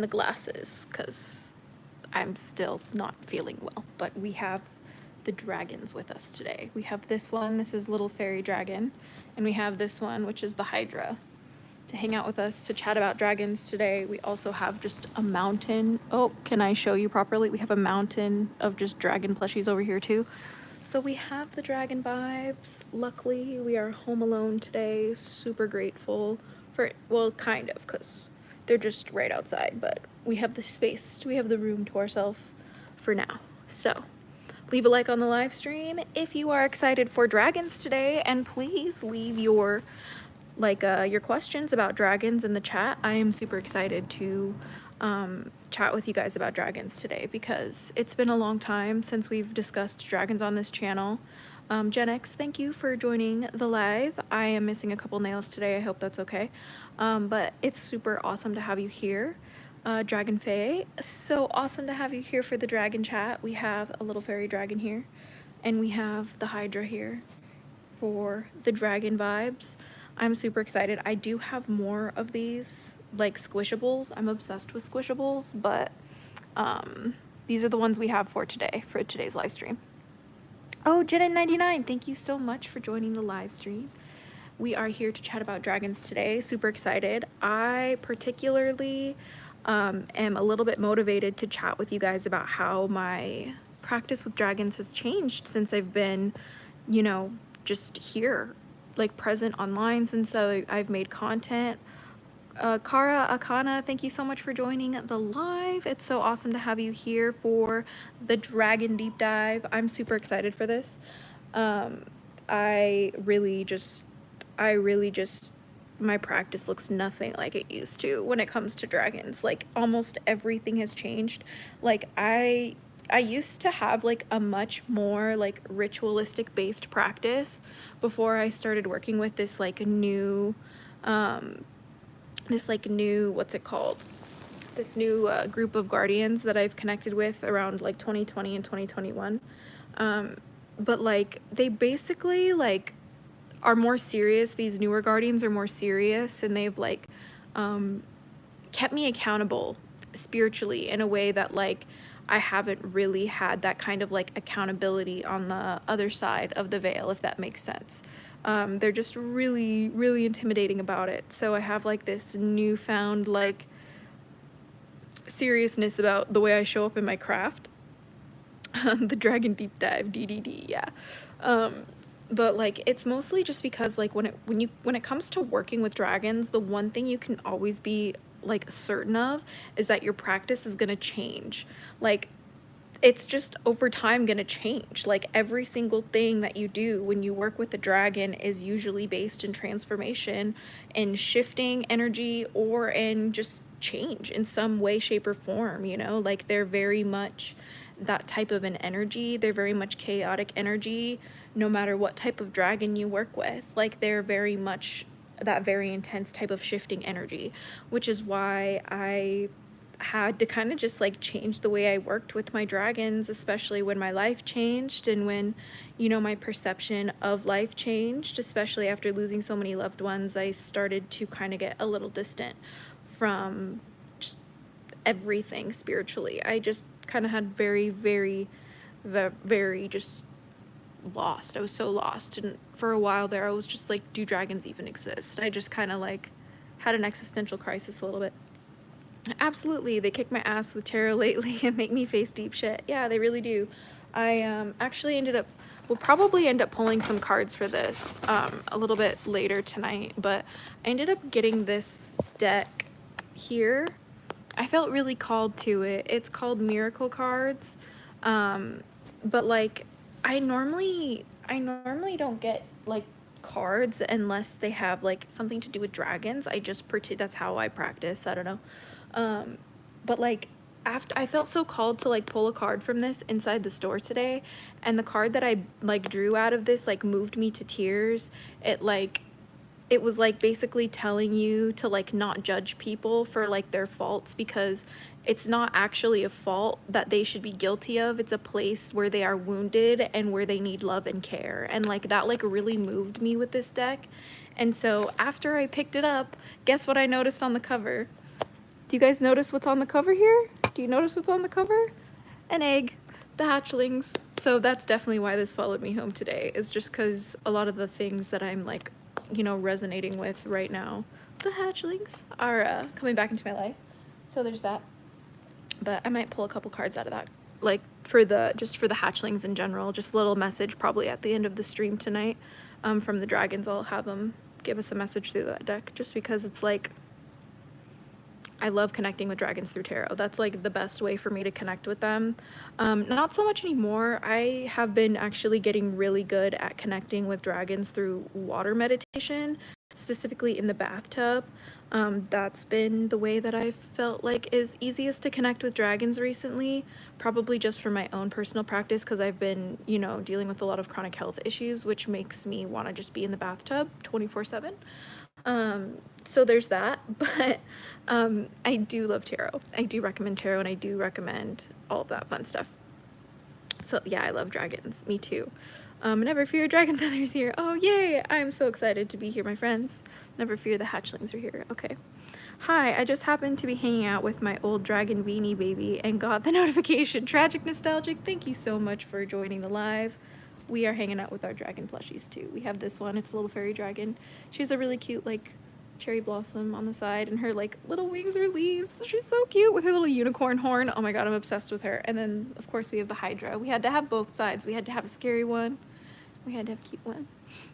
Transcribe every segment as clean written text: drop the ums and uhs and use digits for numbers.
the glasses because I'm still not feeling well. But we have the dragons with us today. We have this one, this is Little Fairy Dragon, and we have this one, which is the Hydra, to hang out with us to chat about dragons today. We also have just a mountain. Oh, can I show you properly? We have a mountain of just dragon plushies over here too. So we have the dragon vibes. Luckily, we are home alone today. Super grateful for, well, kind of, because they're just right outside, but we have the space, we have the room to ourselves for now. So leave a like on the live stream if you are excited for dragons today, and please leave your your questions about dragons in the chat. I am super excited to chat with you guys about dragons today because it's been a long time since we've discussed dragons on this channel. Gen X, thank you for joining the live. I am missing a couple nails today. I hope that's okay. But it's super awesome to have you here. Dragon Faye, so awesome to have you here for the dragon chat. We have a little fairy dragon here, and we have the Hydra here for the dragon vibes. I'm super excited. I do have more of these like squishables. I'm obsessed with squishables, but these are the ones we have for today, for today's live stream. Oh, Jenna99, thank you so much for joining the live stream. We are here to chat about dragons today. Super excited. I particularly am a little bit motivated to chat with you guys about how my practice with dragons has changed since I've been, you know, just here, like present online since I've made content. Kara Akana, thank you so much for joining the live. It's so awesome to have you here for the dragon deep dive. I'm super excited for this. I really just, my practice looks nothing like it used to when it comes to dragons. Like almost everything has changed. Like I used to have like a much more like ritualistic based practice before I started working with this like new, what's it called? This new group of guardians that I've connected with around like 2020 and 2021. But like they basically like are more serious. These newer guardians are more serious, and they've like kept me accountable spiritually in a way that like I haven't really had that kind of like accountability on the other side of the veil, if that makes sense. They're just really, really intimidating about it. So I have like this newfound like seriousness about the way I show up in my craft. The dragon deep dive, DDD, yeah. But like it's mostly just because like when it comes to working with dragons, the one thing you can always be like certain of is that your practice is gonna change. Like it's just over time gonna change. Like every single thing that you do when you work with the dragon is usually based in transformation, in shifting energy, or in just change in some way, shape, or form, you know? Like they're very much that type of an energy. They're very much chaotic energy, no matter what type of dragon you work with. Like they're very much that very intense type of shifting energy, which is why I had to kind of just like change the way I worked with my dragons, especially when my life changed and when, you know, my perception of life changed, especially after losing so many loved ones. I started to kind of get a little distant from just everything spiritually. I just kind of had very just lost. I was so lost, and for a while there I was just like, do dragons even exist? I just kind of like had an existential crisis a little bit. Absolutely, they kick my ass with tarot lately and make me face deep shit. Yeah, they really do. I actually will probably end up pulling some cards for this a little bit later tonight, but I ended up getting this deck here. I felt really called to it. It's called Miracle Cards, but like I normally don't get like cards unless they have like something to do with dragons. I just that's how I practice. I don't know. But like after I felt so called to like pull a card from this inside the store today, and the card that I like drew out of this like moved me to tears. It was like basically telling you to like not judge people for like their faults, because it's not actually a fault that they should be guilty of. It's a place where they are wounded and where they need love and care. And like that like really moved me with this deck. And so after I picked it up, guess what I noticed on the cover? Do you guys notice what's on the cover here? Do you notice what's on the cover? An egg, the hatchlings. So that's definitely why this followed me home today, is just because a lot of the things that I'm like, you know, resonating with right now, the hatchlings, are coming back into my life. So there's that. But I might pull a couple cards out of that, like for the hatchlings in general. Just a little message probably at the end of the stream tonight from the dragons. I'll have them give us a message through that deck, just because it's like, I love connecting with dragons through tarot. That's like the best way for me to connect with them. Not so much anymore. I have been actually getting really good at connecting with dragons through water meditation, specifically in the bathtub. That's been the way that I've felt like is easiest to connect with dragons recently, probably just for my own personal practice, because I've been, you know, dealing with a lot of chronic health issues, which makes me want to just be in the bathtub 24/7. So there's that, but I do love tarot. I do recommend tarot, and I do recommend all of that fun stuff. So yeah, I love dragons. Me too. Never fear, dragon feathers here. Oh yay! I'm so excited to be here, my friends. Never fear, the hatchlings are here. Okay. Hi, I just happened to be hanging out with my old dragon beanie baby and got the notification. Tragic nostalgic. Thank you so much for joining the live. We are hanging out with our dragon plushies too. We have this one, it's a little fairy dragon. She has a really cute like cherry blossom on the side, and her like little wings are leaves. She's so cute with her little unicorn horn. Oh my god, I'm obsessed with her. And then of course we have the Hydra. We had to have both sides. We had to have a scary one. We had to have a cute one.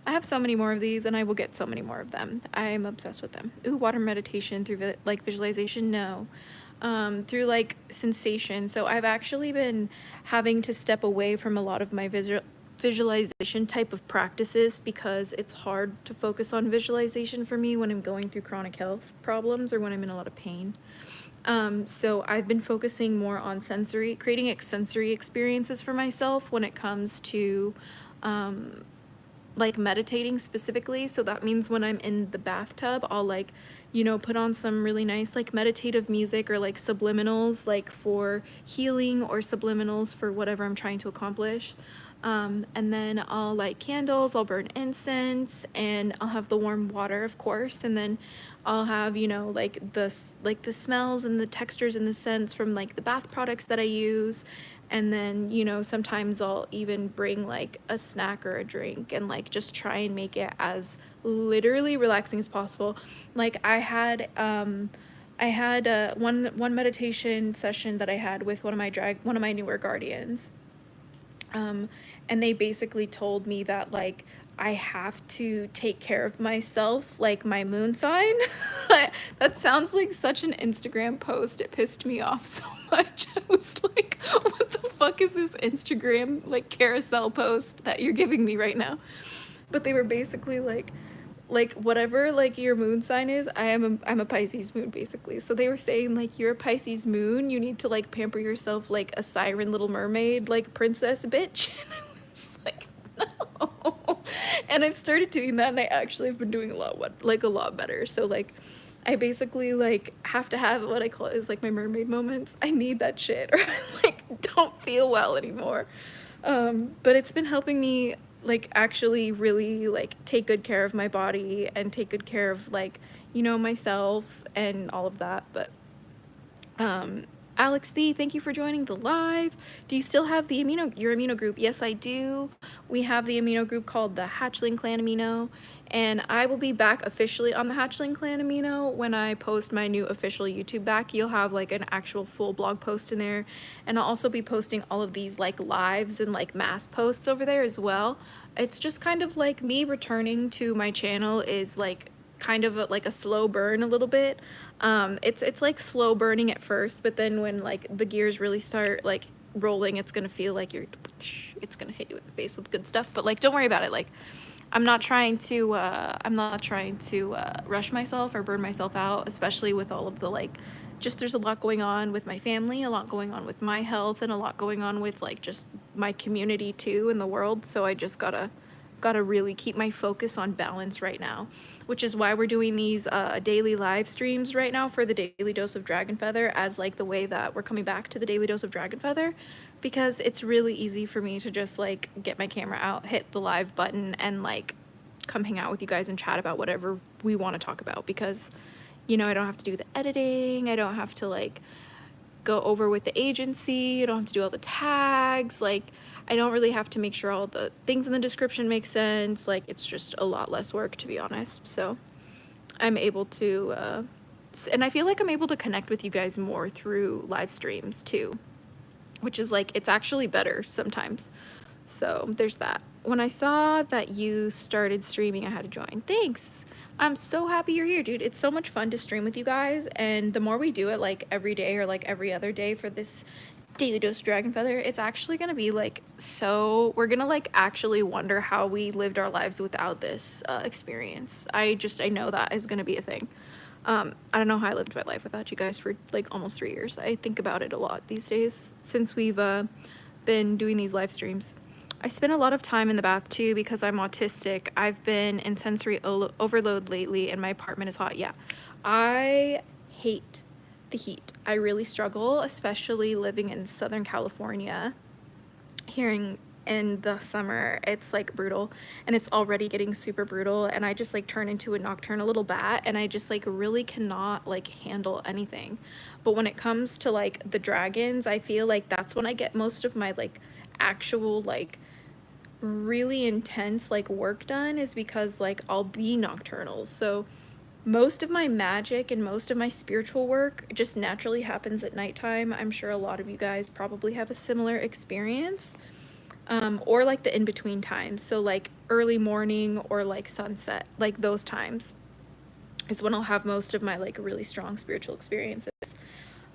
I have so many more of these, and I will get so many more of them. I'm obsessed with them. Ooh, water meditation through like visualization? No. Through like sensation. So I've actually been having to step away from a lot of my visualization type of practices, because it's hard to focus on visualization for me when I'm going through chronic health problems or when I'm in a lot of pain. So I've been focusing more on creating sensory experiences for myself when it comes to like meditating specifically. So that means when I'm in the bathtub, I'll like, you know, put on some really nice like meditative music, or like subliminals like for healing, or subliminals for whatever I'm trying to accomplish. And then I'll light candles, I'll burn incense, and I'll have the warm water, of course. And then I'll have, you know, like the smells and the textures and the scents from like the bath products that I use. And then, you know, sometimes I'll even bring like a snack or a drink, and like just try and make it as literally relaxing as possible. Like I had one meditation session that I had with one of my newer guardians. And they basically told me that like I have to take care of myself like my moon sign. That sounds like such an Instagram post. It pissed me off so much. I was like, what the fuck is this Instagram like carousel post that you're giving me right now? But they were basically like whatever like your moon sign is, I'm a Pisces moon basically. So they were saying like, you're a Pisces moon, you need to like pamper yourself like a siren little mermaid like princess bitch. And I was like, no. And I've started doing that, and I actually have been doing a lot better. So like I basically like have to have what I call is like my mermaid moments. I need that shit, or I like don't feel well anymore. But it's been helping me like actually really like take good care of my body and take good care of like, you know, myself and all of that. But Alex Thee, thank you for joining the live. Do you still have your amino group? Yes, I do. We have the amino group called the Hatchling Clan Amino, and I will be back officially on the Hatchling Clan Amino when I post my new official YouTube back. You'll have like an actual full blog post in there, and I'll also be posting all of these like lives and like mass posts over there as well. It's just kind of like me returning to my channel is like kind of like a slow burn a little bit. It's like slow burning at first, but then when like the gears really start like rolling, it's gonna feel like it's gonna hit you in the face with good stuff. But like, don't worry about it. Like, I'm not trying to rush myself or burn myself out, especially with all of the like, just there's a lot going on with my family, a lot going on with my health, and a lot going on with like just my community too in the world. So I just gotta really keep my focus on balance right now, which is why we're doing these daily live streams right now for the Daily Dose of Dragon Feather, as like the way that we're coming back to the Daily Dose of Dragon Feather, because it's really easy for me to just like get my camera out, hit the live button, and like come hang out with you guys and chat about whatever we want to talk about, because You know, I don't have to do the editing. I don't have to like go over with the agency. I don't have to do all the tags. Like, I don't really have to make sure all the things in the description make sense. Like, it's just a lot less work, to be honest. So I'm able to, and I feel like I'm able to connect with you guys more through live streams too, which is like, it's actually better sometimes. So there's that. When I saw that you started streaming, I had to join. Thanks. I'm so happy you're here, dude. It's so much fun to stream with you guys. And the more we do it, like every day or like every other day for this daily dose of Dragon Feather, it's actually going to be like, so we're going to like actually wonder how we lived our lives without this experience. I know that is going to be a thing. I don't know how I lived my life without you guys for like almost 3 years. I think about it a lot these days since we've been doing these live streams. I spend a lot of time in the bath too because I'm autistic. I've been in sensory overload lately and my apartment is hot. Yeah, I hate the heat. I really struggle, especially living in Southern California. Here in the summer, it's like brutal, and it's already getting super brutal, and I just like turn into a nocturnal little bat, and I just like really cannot like handle anything. But when it comes to like the dragons, I feel like that's when I get most of my like actual like really intense like work done, is because like I'll be nocturnal. So most of my magic and most of my spiritual work just naturally happens at nighttime. I'm sure a lot of you guys probably have a similar experience. Or like the in-between times. So like early morning or like sunset, like those times is when I'll have most of my like really strong spiritual experiences.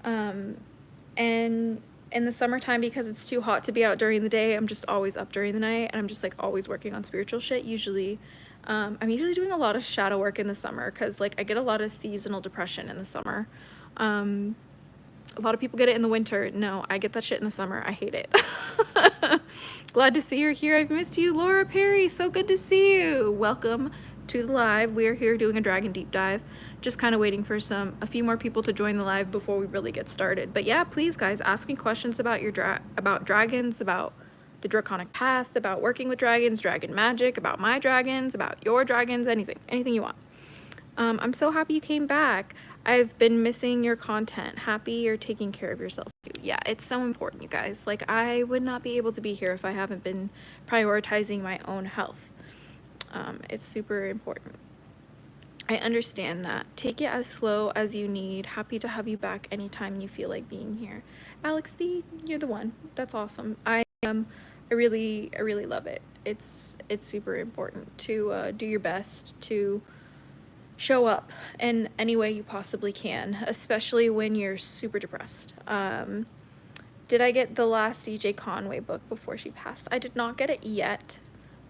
And in the summertime, because it's too hot to be out during the day, I'm just always up during the night, and I'm just like always working on spiritual shit. Usually, I'm usually doing a lot of shadow work in the summer because like I get a lot of seasonal depression in the summer. A lot of people get it in the winter. No, I get that shit in the summer. I hate it. Glad to see you're here. I've missed you, Laura Perry. So good to see you. Welcome to the live. We're here doing a dragon deep dive. Just kind of waiting for a few more people to join the live before we really get started. But yeah, please guys, ask me questions about your about dragons, about the draconic path, about working with dragons, dragon magic, about my dragons, about your dragons, anything you want. I'm so happy you came back. I've been missing your content. Happy you're taking care of yourself too. Yeah, it's so important, you guys. Like, I would not be able to be here if I haven't been prioritizing my own health. It's super important. I understand that. Take it as slow as you need. Happy to have you back anytime you feel like being here. Alex, you're the one. That's awesome. I really love it. It's super important to do your best to show up in any way you possibly can, especially when you're super depressed. Did I get the last DJ Conway book before she passed? I did not get it yet.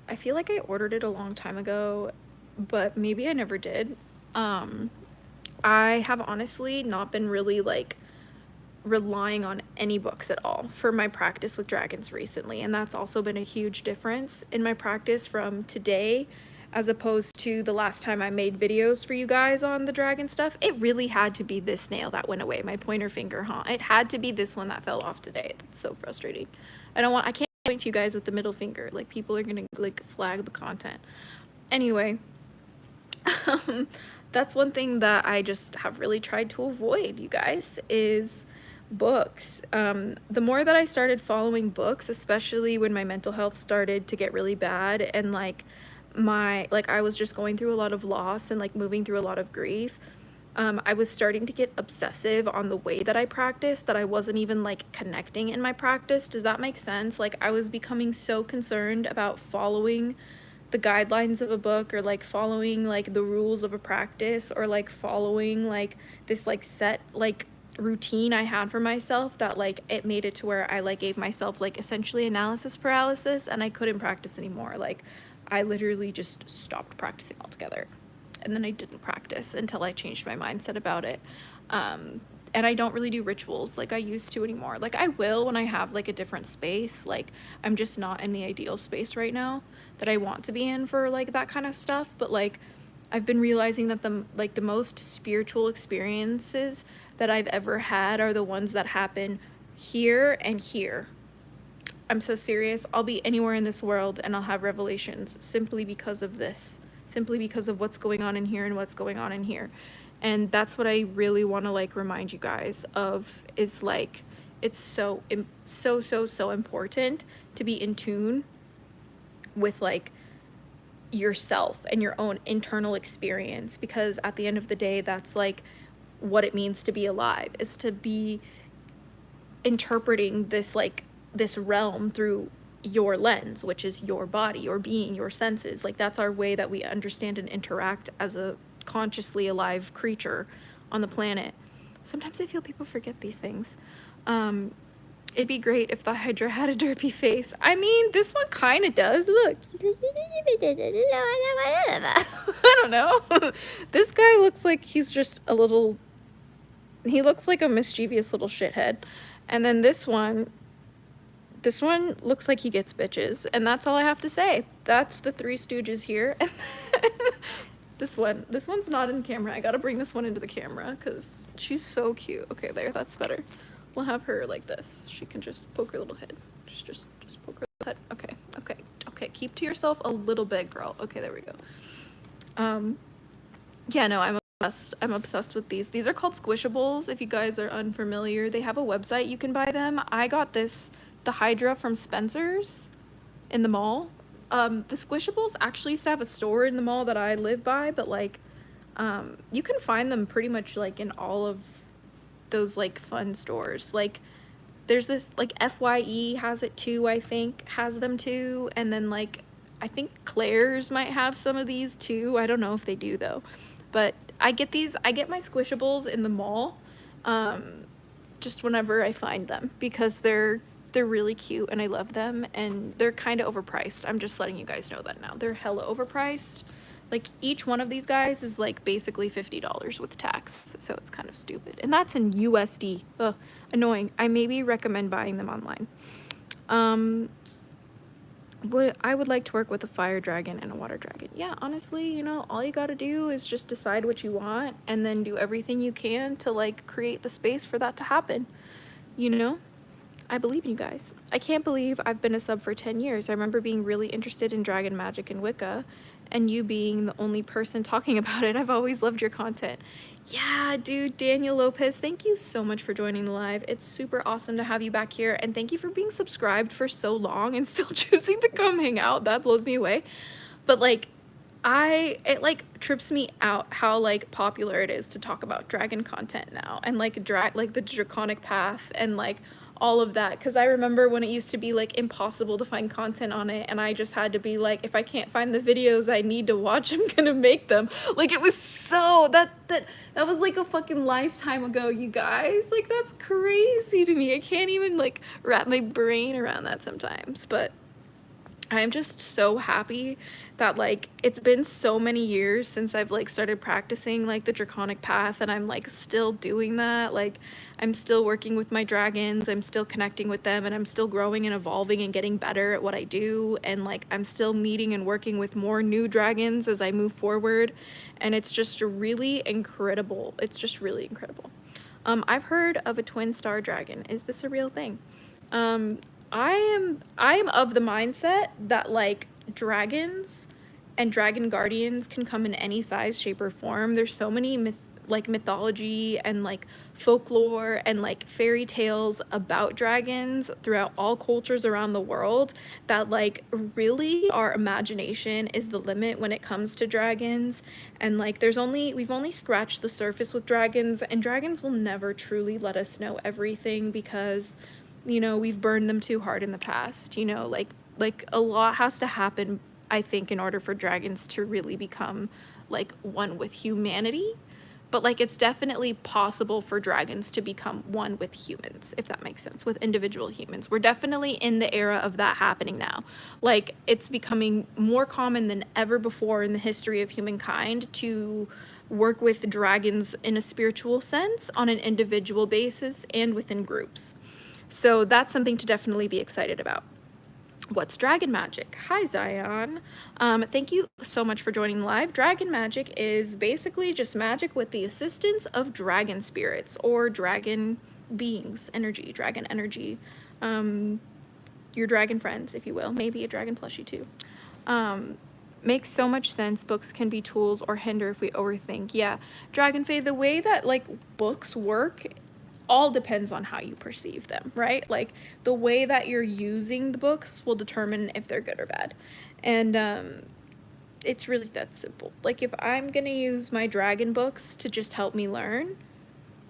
I feel like I ordered it a long time ago, but maybe I never did. I have honestly not been really like relying on any books at all for my practice with dragons recently, and that's also been a huge difference in my practice from today as opposed to the last time I made videos for you guys on the dragon stuff. It really had to be this nail that went away, my pointer finger, huh? It had to be this one that fell off today. That's so frustrating. I can't point to you guys with the middle finger. Like, people are gonna like flag the content. Anyway, that's one thing that I just have really tried to avoid, you guys, is books. The more that I started following books, especially when my mental health started to get really bad, and like I was just going through a lot of loss and like moving through a lot of grief, I was starting to get obsessive on the way that I practiced, that I wasn't even like connecting in my practice. Does that make sense? Like, I was becoming so concerned about following the guidelines of a book, or like following like the rules of a practice, or like following like this like set like routine I had for myself, that like it made it to where I like gave myself like essentially analysis paralysis, and I couldn't practice anymore. Like, I literally just stopped practicing altogether, and then I didn't practice until I changed my mindset about it. And I don't really do rituals like I used to anymore. Like, I will when I have like a different space. Like, I'm just not in the ideal space right now that I want to be in for like that kind of stuff. But like, I've been realizing that the most spiritual experiences that I've ever had are the ones that happen here and here. I'm so serious. I'll be anywhere in this world and I'll have revelations simply because of this, simply because of what's going on in here and what's going on in here. And that's what I really want to like remind you guys of, is like, it's so important to be in tune with like yourself and your own internal experience, because at the end of the day, that's like what it means to be alive, is to be interpreting this like this realm through your lens, which is your body, your being, your senses. Like that's our way that we understand and interact as a consciously alive creature on the planet. Sometimes I feel people forget these things. It'd be great if the Hydra had a derpy face. I mean, this one kind of does. Look. I don't know. This guy looks like he's just a little... He looks like a mischievous little shithead. And then this one looks like he gets bitches. And that's all I have to say. That's the Three Stooges here. And this one's not in camera. I gotta bring this one into the camera because she's so cute. Okay, there, that's better. We'll have her like this. She can just poke her little head. Just poke her head. Okay. Keep to yourself a little bit, girl. Okay, there we go. Yeah, no, I'm obsessed with these. These are called Squishables, if you guys are unfamiliar. They have a website, you can buy them. I got the Hydra from Spencer's in the mall. The Squishables actually used to have a store in the mall that I live by, but like, you can find them pretty much like in all of those like fun stores. Like there's this like FYE has it too, I think, has them too. And then like, I think Claire's might have some of these too. I don't know if they do though. But I get my Squishables in the mall, just whenever I find them, because they're really cute and I love them, and they're kind of overpriced. I'm just letting you guys know that now. They're hella overpriced. Like each one of these guys is like basically $50 with tax, so it's kind of stupid. And that's in USD. Ugh, annoying. I maybe recommend buying them online. I would like to work with a fire dragon and a water dragon. Yeah, honestly, you know, all you gotta do is just decide what you want and then do everything you can to like create the space for that to happen. You know? I believe in you guys. I can't believe I've been a sub for 10 years. I remember being really interested in dragon magic and Wicca, and you being the only person talking about it. I've always loved your content. Yeah, dude, Daniel Lopez, thank you so much for joining the live. It's super awesome to have you back here, and thank you for being subscribed for so long and still choosing to come hang out. That blows me away. But like, it like trips me out how like popular it is to talk about dragon content now, and like the Draconic path and like all of that, because I remember when it used to be like impossible to find content on it, and I just had to be like, if I can't find the videos I need to watch, I'm gonna make them. Like it was so that was like a fucking lifetime ago, you guys. Like that's crazy to me. I can't even like wrap my brain around that sometimes. But I'm just so happy that like it's been so many years since I've like started practicing like the Draconic path, and I'm like still doing that. Like I'm still working with my dragons, I'm still connecting with them, and I'm still growing and evolving and getting better at what I do, and like I'm still meeting and working with more new dragons as I move forward, and it's just really incredible. It's just really incredible. I've heard of a twin star dragon. Is this a real thing? I am of the mindset that like dragons and dragon guardians can come in any size, shape, or form. There's so many mythology and like folklore and like fairy tales about dragons throughout all cultures around the world that like really our imagination is the limit when it comes to dragons. And like we've only scratched the surface with dragons, and dragons will never truly let us know everything because, you know, we've burned them too hard in the past. You know, like a lot has to happen, I think, in order for dragons to really become like one with humanity. But like it's definitely possible for dragons to become one with humans, if that makes sense, with individual humans. We're definitely in the era of that happening now. Like it's becoming more common than ever before in the history of humankind to work with dragons in a spiritual sense, on an individual basis, and within groups. So that's something to definitely be excited about. What's dragon magic? Hi, Zion. Thank you so much for joining live. Dragon magic is basically just magic with the assistance of dragon spirits or dragon beings, dragon energy. Your dragon friends, if you will. Maybe a dragon plushie too. Makes so much sense. Books can be tools or hinder if we overthink. Yeah, Dragonfey, the way that like books work all depends on how you perceive them, right? Like the way that you're using the books will determine if they're good or bad. And it's really that simple. Like if I'm gonna use my dragon books to just help me learn,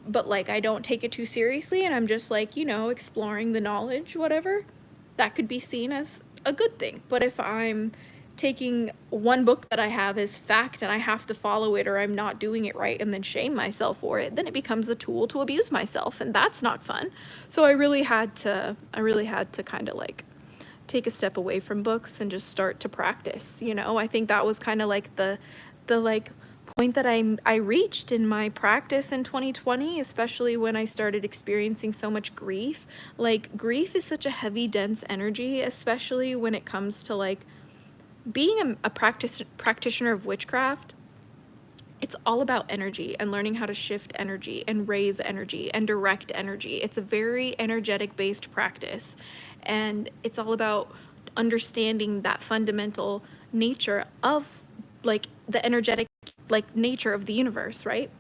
but like I don't take it too seriously and I'm just like, you know, exploring the knowledge, whatever, that could be seen as a good thing. But if I'm taking one book that I have as fact and I have to follow it or I'm not doing it right and then shame myself for it, then it becomes a tool to abuse myself, and that's not fun. So I really had to kind of like take a step away from books and just start to practice, you know? I think that was kind of like the like point that I reached in my practice in 2020, especially when I started experiencing so much grief. Like grief is such a heavy, dense energy, especially when it comes to like being a practitioner of witchcraft. It's all about energy and learning how to shift energy and raise energy and direct energy. It's a very energetic based practice, and it's all about understanding that fundamental nature of like the energetic like nature of the universe, right?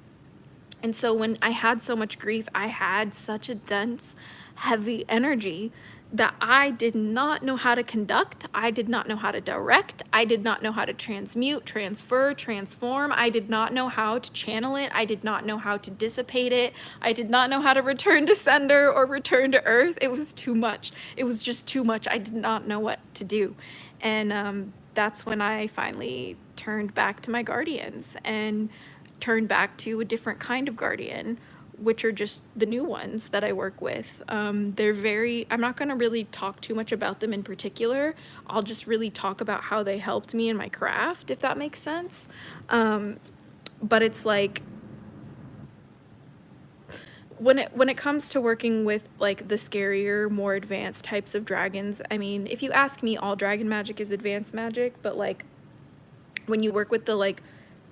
And so when I had so much grief, I had such a dense, heavy energy that I did not know how to conduct. I did not know how to direct. I did not know how to transmute, transfer, transform. I did not know how to channel it. I did not know how to dissipate it. I did not know how to return to sender or return to earth. It was too much. It was just too much. I did not know what to do. And that's when I finally turned back to my guardians and turned back to a different kind of guardian, which are just the new ones that I work with. They're very, I'm not going to really talk too much about them in particular. I'll just really talk about how they helped me in my craft, if that makes sense. But it's like, when it comes to working with like the scarier, more advanced types of dragons, I mean, if you ask me, all dragon magic is advanced magic, but like when you work with the like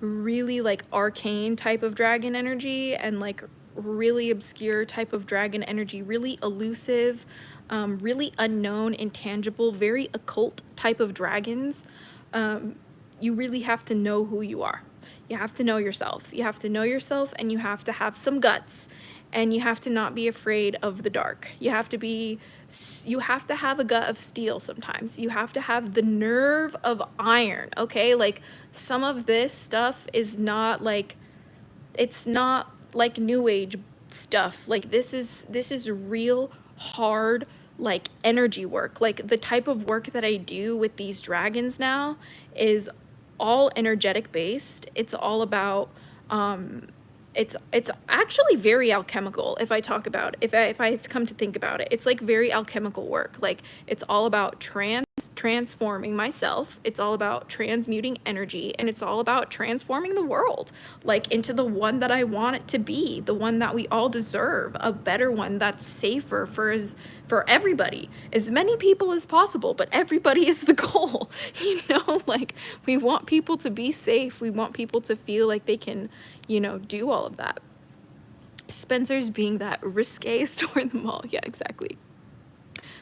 really like arcane type of dragon energy and like really obscure type of dragon energy, really elusive, really unknown, intangible, very occult type of dragons, you really have to know who you are. You have to know yourself. You have to know yourself, and you have to have some guts, and you have to not be afraid of the dark. You have to have a gut of steel sometimes. You have to have the nerve of iron, okay? Like some of this stuff is not like, it's not like new age stuff. Like this is real hard like energy work. Like the type of work that I do with these dragons now is all energetic based. It's all about it's actually very alchemical. If I talk about if I come to think about it, it's like very alchemical work. Like it's all about transforming myself, it's all about transmuting energy, and it's all about transforming the world like into the one that I want it to be, the one that we all deserve, a better one that's safer for everybody, as many people as possible, but everybody is the goal. You know, like we want people to be safe, we want people to feel like they can, you know, do all of that. Spencer's being that risque store in the mall. Yeah, exactly.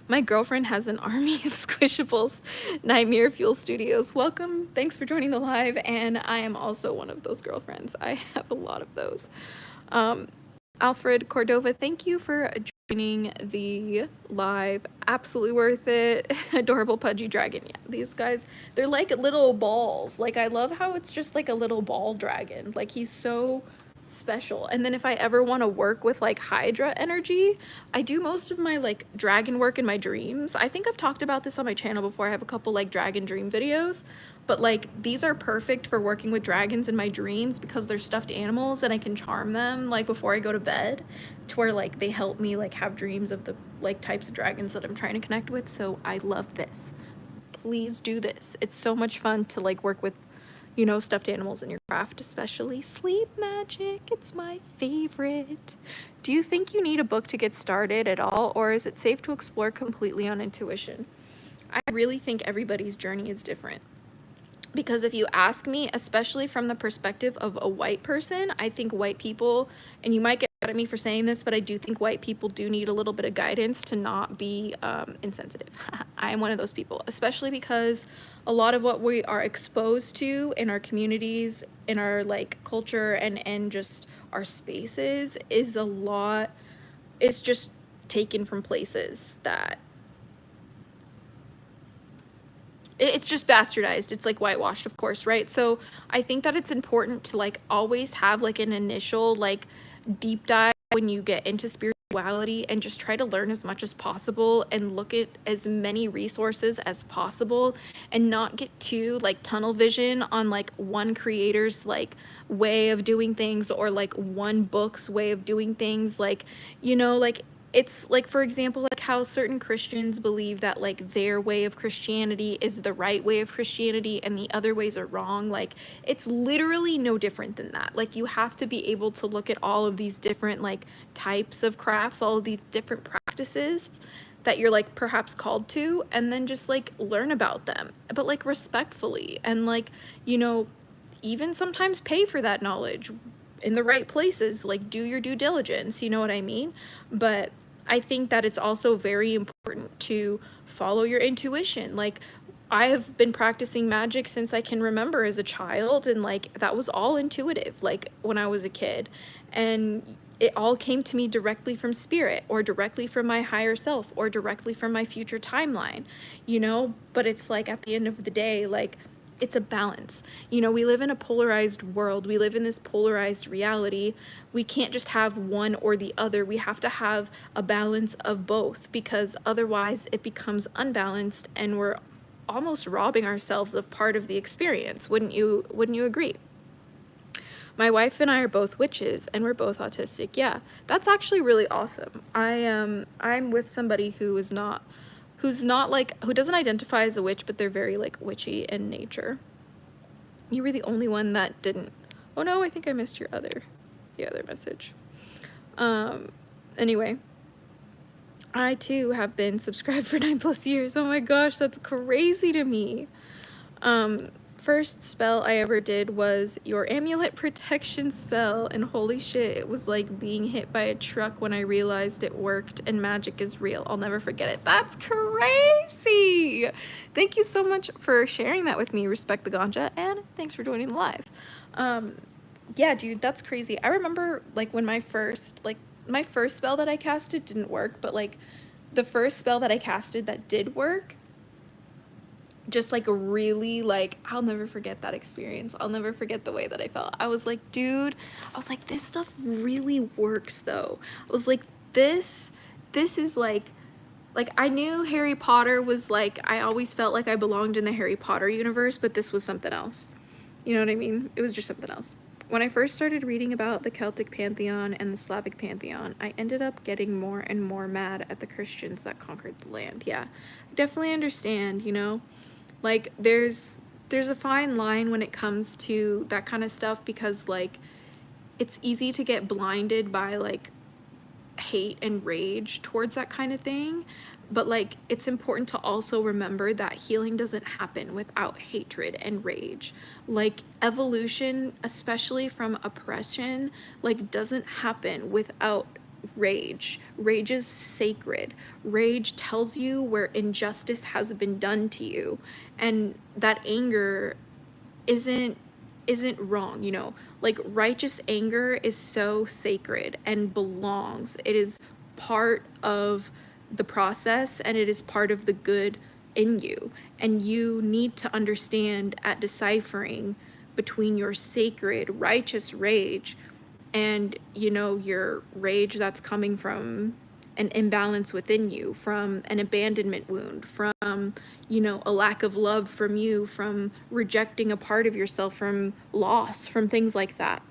My girlfriend has an army of squishables. Nightmare Fuel Studios. Welcome. Thanks for joining the live. And I am also one of those girlfriends. I have a lot of those. Alfred Cordova, thank you for joining the live. Absolutely worth it. Adorable pudgy dragon. Yeah, these guys, they're like little balls. Like I love how it's just like a little ball dragon. Like he's so special. And then if I ever want to work with like Hydra energy, I do most of my like dragon work in my dreams. I think I've talked about this on my channel before. I have a couple like dragon dream videos, but like these are perfect for working with dragons in my dreams because they're stuffed animals and I can charm them like before I go to bed, to where like they help me like have dreams of the like types of dragons that I'm trying to connect with. So I love this. Please do this. It's so much fun to like work with, you know, stuffed animals in your craft, especially sleep magic. It's my favorite. Do you think you need a book to get started at all, or is it safe to explore completely on intuition? I really think everybody's journey is different. Because if you ask me, especially from the perspective of a white person, I think white people, and you might get at me for saying this, but I do think white people do need a little bit of guidance to not be insensitive. I am one of those people, especially because a lot of what we are exposed to in our communities, in our like culture and just our spaces is a lot, it's just taken from places that it's just bastardized. It's like whitewashed, of course, right? So I think that it's important to like always have like an initial like deep dive when you get into spirituality and just try to learn as much as possible and look at as many resources as possible and not get too like tunnel vision on like one creator's like way of doing things or like one book's way of doing things. Like, you know, like it's like, for example, like how certain Christians believe that like their way of Christianity is the right way of Christianity and the other ways are wrong. Like it's literally no different than that. Like you have to be able to look at all of these different like types of crafts, all of these different practices that you're like perhaps called to, and then just like learn about them, but like respectfully and like, you know, even sometimes pay for that knowledge in the right places, like do your due diligence, you know what I mean? But I think that it's also very important to follow your intuition. Like I have been practicing magic since I can remember as a child, and like that was all intuitive, like when I was a kid. And it all came to me directly from spirit or directly from my higher self or directly from my future timeline, you know? But it's like at the end of the day, like it's a balance. You know, we live in a polarized world. We live in this polarized reality. We can't just have one or the other. We have to have a balance of both, because otherwise it becomes unbalanced and we're almost robbing ourselves of part of the experience. Wouldn't you agree? My wife and I are both witches and we're both autistic. Yeah. That's actually really awesome. I'm with somebody who's not like, who doesn't identify as a witch, but they're very like witchy in nature. You were the only one that didn't. Oh no, I think I missed the other message. Anyway, I too have been subscribed for 9+ years. Oh my gosh, that's crazy to me. First spell I ever did was your amulet protection spell, and holy shit, it was like being hit by a truck when I realized it worked and magic is real. I'll never forget it. That's crazy! Thank you so much for sharing that with me, Respect the Ganja, and thanks for joining the live. Yeah, dude, that's crazy. I remember like when my first spell that I casted didn't work, but like the first spell that I casted that did work, just like really like, I'll never forget that experience. I'll never forget the way that I felt. I was like, dude, I was like, this stuff really works though. I was like, this is like I knew Harry Potter was like, I always felt like I belonged in the Harry Potter universe, but this was something else. You know what I mean? It was just something else. When I first started reading about the Celtic pantheon and the Slavic pantheon, I ended up getting more and more mad at the Christians that conquered the land. Yeah, I definitely understand, you know? Like there's a fine line when it comes to that kind of stuff, because like it's easy to get blinded by like hate and rage towards that kind of thing, but like it's important to also remember that healing doesn't happen without hatred and rage. Like evolution, especially from oppression, like doesn't happen without rage. Rage is sacred. Rage tells you where injustice has been done to you, and that anger isn't wrong, you know? Like righteous anger is so sacred and belongs. It is part of the process and it is part of the good in you. And you need to understand at deciphering between your sacred righteous rage and, you know, your rage that's coming from an imbalance within you, from an abandonment wound, from, you know, a lack of love from you, from rejecting a part of yourself, from loss, from things like that.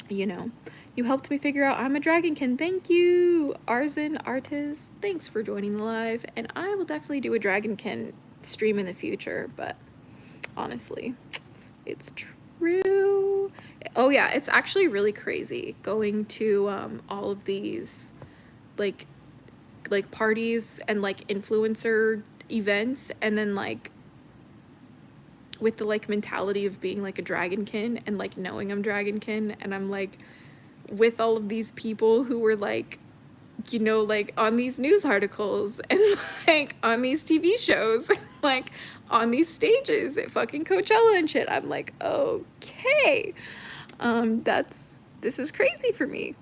You know, you helped me figure out I'm a dragonkin. Thank you, Arzen Artis. Thanks for joining the live. And I will definitely do a dragonkin stream in the future, but honestly, it's true. Oh yeah, it's actually really crazy going to all of these like parties and like influencer events, and then like with the like mentality of being like a dragonkin and like knowing I'm dragonkin, and I'm like, with all of these people who were like, you know, like on these news articles and like on these TV shows, and, like on these stages at fucking Coachella and shit. I'm like, okay, this is crazy for me.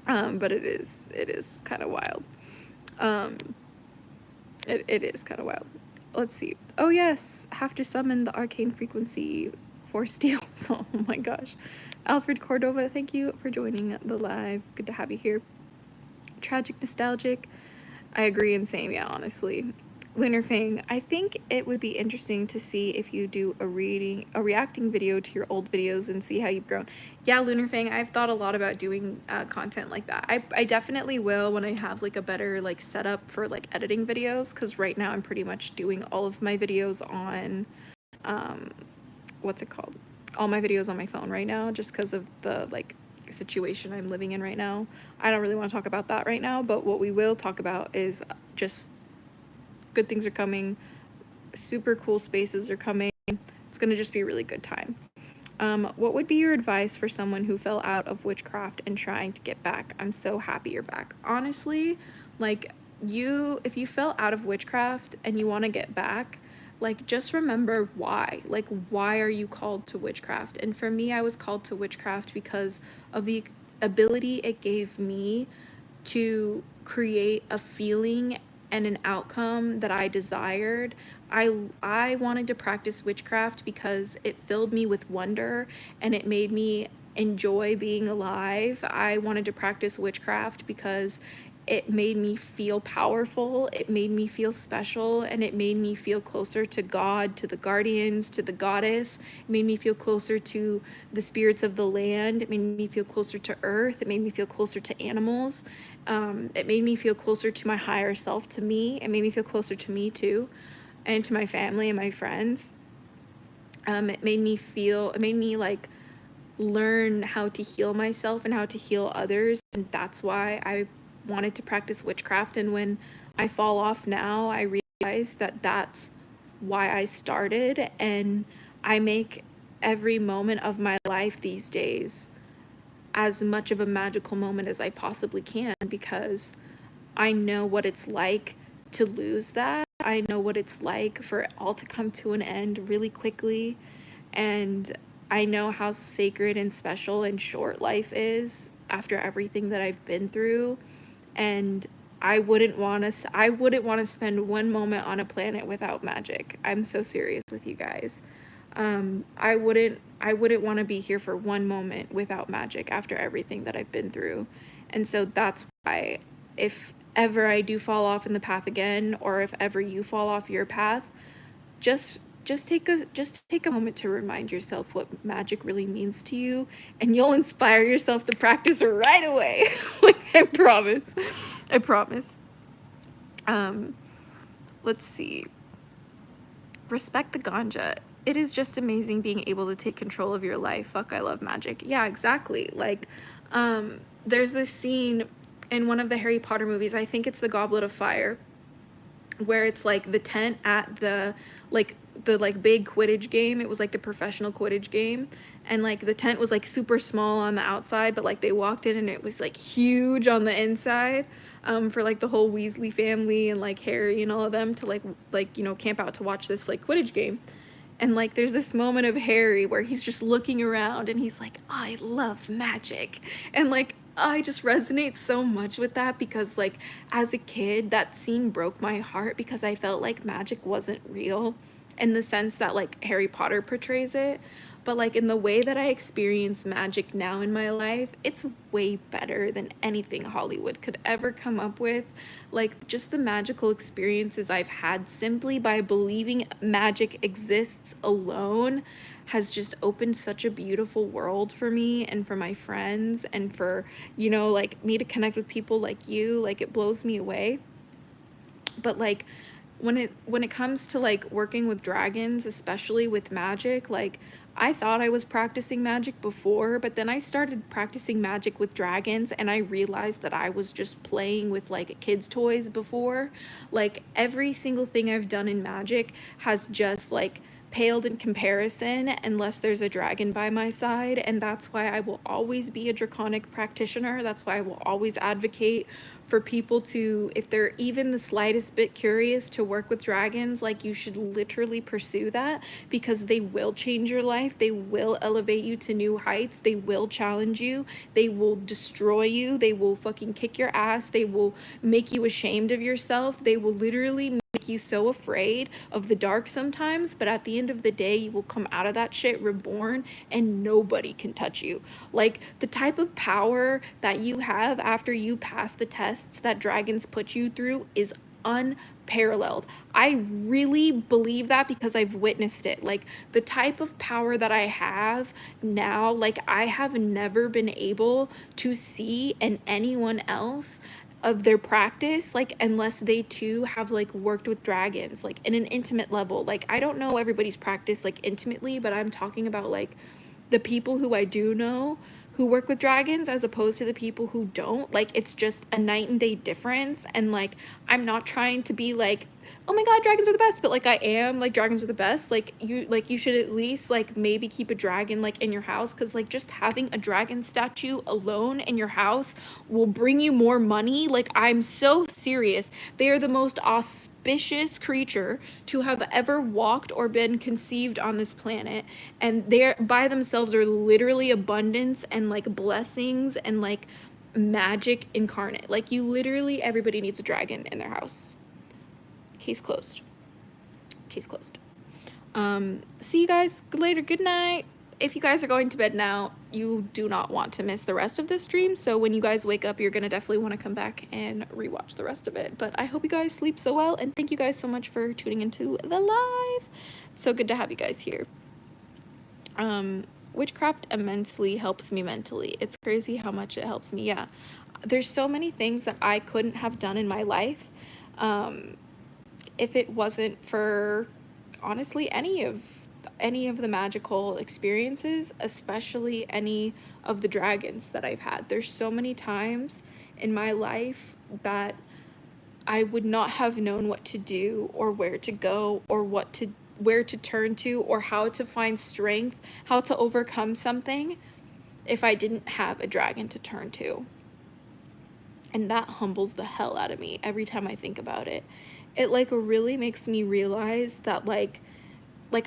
But it is kind of wild. It is kind of wild. Let's see. Oh yes, have to summon the arcane frequency for steel. So, oh my gosh. Alfred Cordova, thank you for joining the live. Good to have you here. Tragic nostalgic. I agree and same, yeah, honestly. Lunar Fang, I think it would be interesting to see if you do a reacting video to your old videos and see how you've grown. Yeah, Lunar Fang, I've thought a lot about doing content like that. I definitely will when I have like a better like setup for like editing videos, because right now I'm pretty much doing all of my videos on what's it called? All my videos on my phone right now, just because of the like situation I'm living in right now. I don't really want to talk about that right now, but what we will talk about is just good things are coming, super cool spaces are coming. It's gonna just be a really good time. What would be your advice for someone who fell out of witchcraft and trying to get back? I'm so happy you're back. Honestly, like if you fell out of witchcraft and you want to get back, like just remember why. Like, why are you called to witchcraft? And for me, I was called to witchcraft because of the ability it gave me to create a feeling and an outcome that I desired. I wanted to practice witchcraft because it filled me with wonder and it made me enjoy being alive. I wanted to practice witchcraft because it made me feel powerful, it made me feel special, and it made me feel closer to God, to the guardians, to the goddess. It made me feel closer to the spirits of the land. It made me feel closer to earth. It made me feel closer to animals. It made me feel closer to my higher self, to me. It made me feel closer to me too, and to my family and my friends. It made me like learn how to heal myself and how to heal others, and that's why I wanted to practice witchcraft. And when I fall off now, I realize that that's why I started, and I make every moment of my life these days as much of a magical moment as I possibly can, because I know what it's like to lose that. I know what it's like for it all to come to an end really quickly, and I know how sacred and special and short life is after everything that I've been through. And I wouldn't want to spend one moment on a planet without magic. I'm so serious with you guys. I wouldn't want to be here for one moment without magic after everything that I've been through. And so that's why, if ever I do fall off in the path again, or if ever you fall off your path, just take a moment to remind yourself what magic really means to you, and you'll inspire yourself to practice right away. Like, I promise. Let's see. Respect the ganja. It is just amazing being able to take control of your life. Fuck, I love magic. Yeah, exactly. Like, there's this scene in one of the Harry Potter movies, I think it's the Goblet of Fire, where it's like the tent at the big Quidditch game. It was like the professional Quidditch game, and like the tent was like super small on the outside, but like they walked in and it was like huge on the inside, for like the whole Weasley family and like Harry and all of them to like you know, camp out to watch this like Quidditch game. And like there's this moment of Harry where he's just looking around and he's like, I love magic. And like I just resonate so much with that, because like as a kid that scene broke my heart, because I felt like magic wasn't real in the sense that like Harry Potter portrays it. But like in the way that I experience magic now in my life, it's way better than anything Hollywood could ever come up with. Like just the magical experiences I've had simply by believing magic exists alone has just opened such a beautiful world for me and for my friends, and for, you know, like me to connect with people like you. Like it blows me away. But like when it comes to like working with dragons, especially with magic, like I thought I was practicing magic before, but then I started practicing magic with dragons and I realized that I was just playing with like kids' toys before. Like every single thing I've done in magic has just like paled in comparison unless there's a dragon by my side, and that's why I will always be a draconic practitioner. That's why I will always advocate for people to, if they're even the slightest bit curious to work with dragons, like, you should literally pursue that, because they will change your life. They will elevate you to new heights. They will challenge you. They will destroy you. They will fucking kick your ass. They will make you ashamed of yourself. They will literally make you so afraid of the dark sometimes, but at the end of the day, you will come out of that shit reborn and nobody can touch you. Like, the type of power that you have after you pass the tests that dragons put you through is unparalleled. I really believe that because I've witnessed it. Like, the type of power that I have now, like, I have never been able to see in anyone else of their practice, like, unless they too have like worked with dragons, like in an intimate level. Like, I don't know everybody's practice like intimately, but I'm talking about like the people who I do know who work with dragons as opposed to the people who don't. Like, it's just a night and day difference. And like, I'm not trying to be like, oh my god, dragons are the best, but like, I am like, dragons are the best. Like, you should at least like maybe keep a dragon like in your house, because like just having a dragon statue alone in your house will bring you more money. Like, I'm so serious. They are the most auspicious creature to have ever walked or been conceived on this planet, and they're by themselves are literally abundance and like blessings and like magic incarnate. Like, you literally, everybody needs a dragon in their house. Case closed. Case closed. See you guys later. Good night. If you guys are going to bed now, you do not want to miss the rest of this stream. So when you guys wake up, you're going to definitely want to come back and rewatch the rest of it. But I hope you guys sleep so well. And thank you guys so much for tuning into the live. It's so good to have you guys here. Witchcraft immensely helps me mentally. It's crazy how much it helps me. Yeah. There's so many things that I couldn't have done in my life. If it wasn't for honestly any of the magical experiences, especially any of the dragons that I've had. There's so many times in my life that I would not have known what to do or where to go or where to turn to or how to find strength, how to overcome something if I didn't have a dragon to turn to. And that humbles the hell out of me every time I think about it. It like really makes me realize that like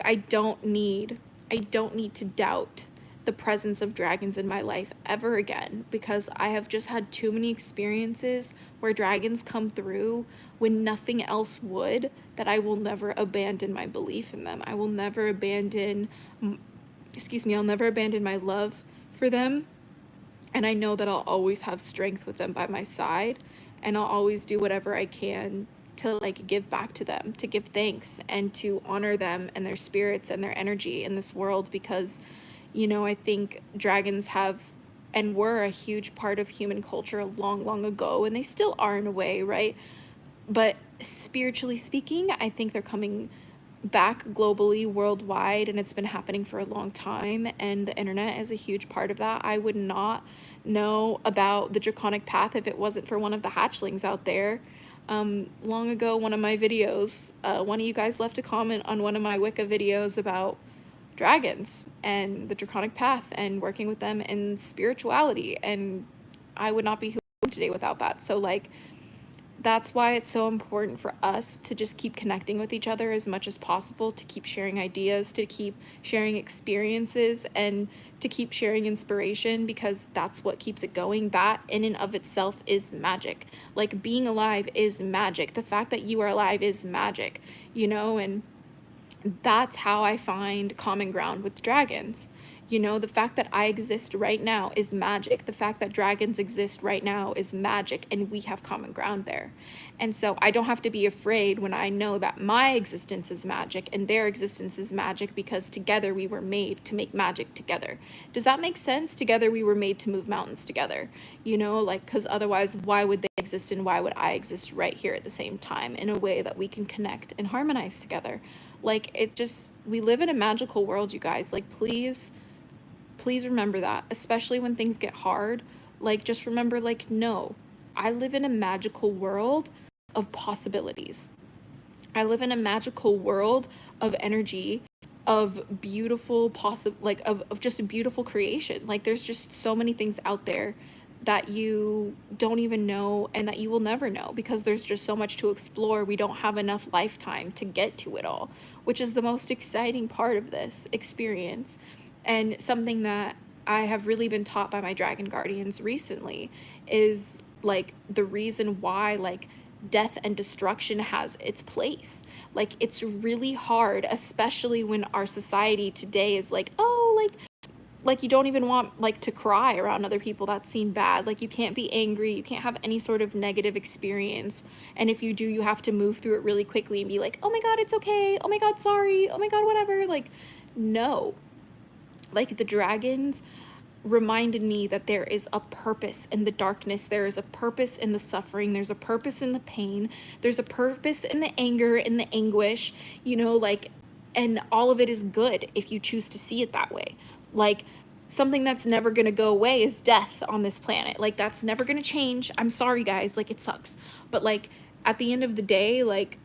I don't need to doubt the presence of dragons in my life ever again, because I have just had too many experiences where dragons come through when nothing else would, that I will never abandon my belief in them. I will never abandon, I'll never abandon my love for them. And I know that I'll always have strength with them by my side, and I'll always do whatever I can to like give back to them, to give thanks and to honor them and their spirits and their energy in this world, because, you know, I think dragons have and were a huge part of human culture long, long ago, and they still are in a way, right? But spiritually speaking, I think they're coming back globally, worldwide, and it's been happening for a long time, and the internet is a huge part of that. I would not know about the Draconic path if it wasn't for one of the hatchlings out there. Long ago, one of my videos, one of you guys left a comment on one of my Wicca videos about dragons and the Draconic path and working with them in spirituality, and I would not be who I am today without that. So like, that's why it's so important for us to just keep connecting with each other as much as possible, to keep sharing ideas, to keep sharing experiences, and to keep sharing inspiration, because that's what keeps it going. That in and of itself is magic. Like, being alive is magic. The fact that you are alive is magic, you know, and that's how I find common ground with dragons. You know, the fact that I exist right now is magic. The fact that dragons exist right now is magic, and we have common ground there. And so I don't have to be afraid when I know that my existence is magic and their existence is magic, because together we were made to make magic together. Does that make sense? Together we were made to move mountains together, you know, like, because otherwise why would they exist and why would I exist right here at the same time in a way that we can connect and harmonize together? Like, it just, we live in a magical world, you guys. Like, please remember that, especially when things get hard. Like, just remember, like, no, I live in a magical world of possibilities. I live in a magical world of energy, of beautiful of just a beautiful creation. Like there's just so many things out there that you don't even know and that you will never know because there's just so much to explore. We don't have enough lifetime to get to it all, which is the most exciting part of this experience. And something that I have really been taught by my dragon guardians recently is like the reason why like death and destruction has its place. Like it's really hard, especially when our society today is like, oh, like you don't even want like to cry around other people that seem bad. Like you can't be angry, you can't have any sort of negative experience. And if you do, you have to move through it really quickly and be like, "Oh my god, it's okay. Oh my god, sorry. Oh my god, whatever." Like no. Like the dragons reminded me that there is a purpose in the darkness, there is a purpose in the suffering, there's a purpose in the pain, there's a purpose in the anger, in the anguish, you know, like, and all of it is good if you choose to see it that way. Like something that's never going to go away is death on this planet. Like that's never going to change. I'm sorry guys, like it sucks, but like at the end of the day, like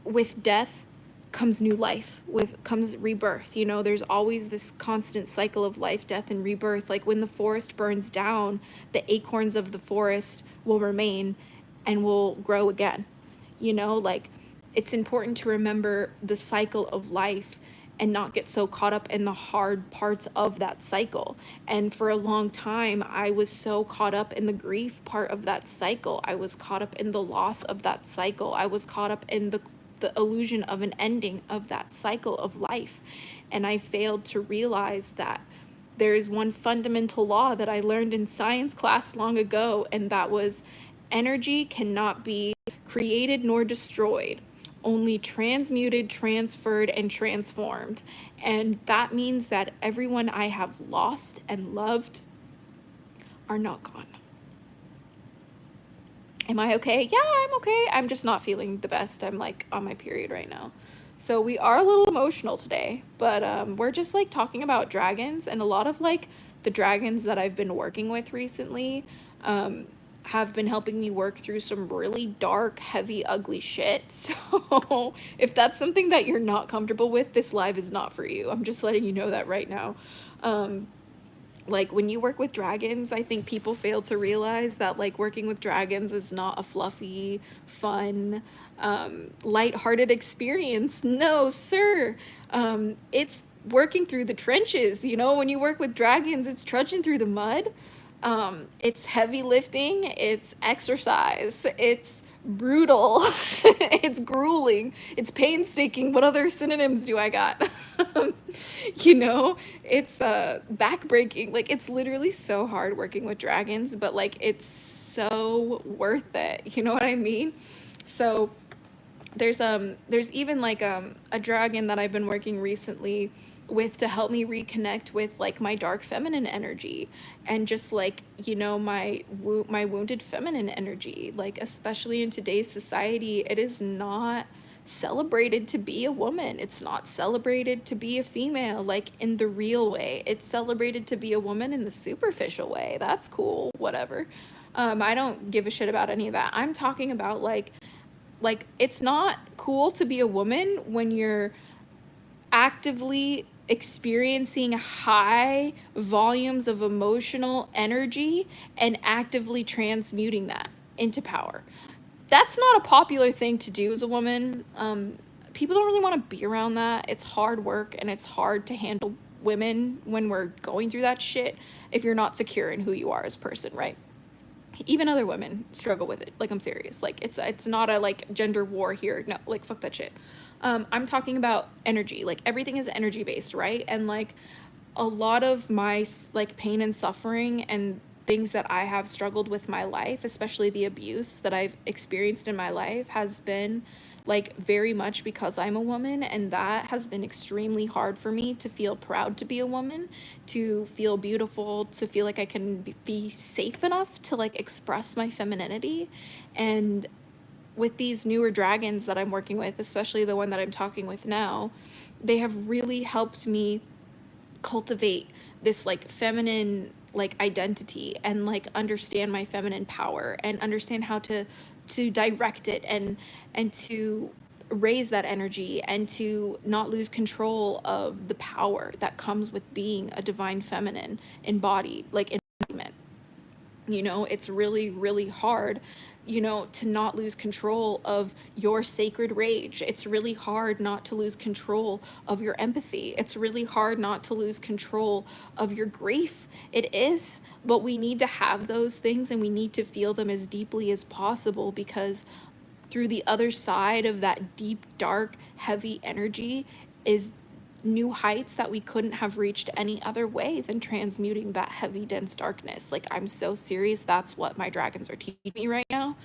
with death comes new life, with comes rebirth. You know, there's always this constant cycle of life, death, and rebirth. Like when the forest burns down, the acorns of the forest will remain and will grow again. You know, like it's important to remember the cycle of life and not get so caught up in the hard parts of that cycle. And for a long time, I was so caught up in the grief part of that cycle. I was caught up in the loss of that cycle. I was caught up in the illusion of an ending of that cycle of life. And I failed to realize that there is one fundamental law that I learned in science class long ago, and that was energy cannot be created nor destroyed, only transmuted, transferred, and transformed. And that means that everyone I have lost and loved are not gone. Am I okay? Yeah, I'm okay. I'm just not feeling the best. I'm like on my period right now. So we are a little emotional today, but we're just like talking about dragons, and a lot of like the dragons that I've been working with recently have been helping me work through some really dark, heavy, ugly shit. So if that's something that you're not comfortable with, this live is not for you. I'm just letting you know that right now. Like when you work with dragons, I think people fail to realize that like working with dragons is not a fluffy, fun, lighthearted experience. No, sir. It's working through the trenches. You know, when you work with dragons, it's trudging through the mud. It's heavy lifting, it's exercise, it's brutal, it's grueling, it's painstaking. What other synonyms do I got? You know, it's backbreaking. Like it's literally so hard working with dragons, but like it's so worth it. You know what I mean? So there's even like a dragon that I've been working recently with to help me reconnect with like my dark feminine energy and just like, you know, my wounded feminine energy. Like especially in today's society, it is not celebrated to be a woman. It's not celebrated to be a female like in the real way. It's celebrated to be a woman in the superficial way. That's cool, whatever. I don't give a shit about any of that. I'm talking about like it's not cool to be a woman when you're actively experiencing high volumes of emotional energy and actively transmuting that into power. That's not a popular thing to do as a woman. People don't really want to be around that. It's hard work and it's hard to handle women when we're going through that shit if you're not secure in who you are as a person, right? Even other women struggle with it. Like I'm serious. Like it's not a like gender war here. No, like fuck that shit. I'm talking about energy. Like everything is energy based, right? And like a lot of my like pain and suffering and things that I have struggled with my life, especially the abuse that I've experienced in my life, has been like very much because I'm a woman, and that has been extremely hard for me to feel proud to be a woman, to feel beautiful, to feel like I can be safe enough to like express my femininity. And with these newer dragons that I'm working with, especially the one that I'm talking with now, they have really helped me cultivate this like feminine like identity and like understand my feminine power and understand how to direct it and to raise that energy and to not lose control of the power that comes with being a divine feminine embodied, like embodiment. You know, it's really, really hard, you know, to not lose control of your sacred rage. It's really hard not to lose control of your empathy. It's really hard not to lose control of your grief. It is, but we need to have those things and we need to feel them as deeply as possible, because through the other side of that deep, dark, heavy energy is new heights that we couldn't have reached any other way than transmuting that heavy, dense darkness. Like, I'm so serious. That's what my dragons are teaching me right now.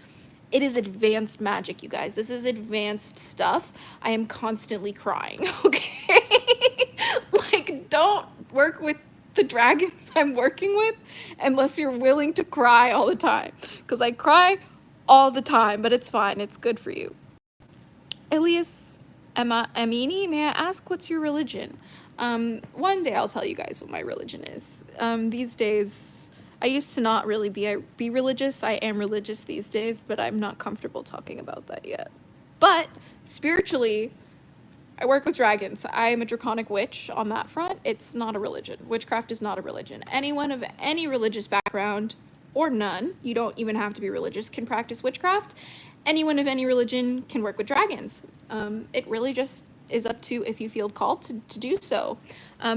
It is advanced magic, you guys. This is advanced stuff. I am constantly crying, okay? Like, don't work with the dragons I'm working with unless you're willing to cry all the time. Because I cry all the time, but it's fine. It's good for you. Elias Amini, may I ask, what's your religion? One day I'll tell you guys what my religion is. These days, I used to not really be religious. I am religious these days, but I'm not comfortable talking about that yet. But spiritually, I work with dragons. I am a draconic witch on that front. It's not a religion. Witchcraft is not a religion. Anyone of any religious background, or none, you don't even have to be religious, can practice witchcraft. Anyone of any religion can work with dragons. It really just is up to if you feel called to do so,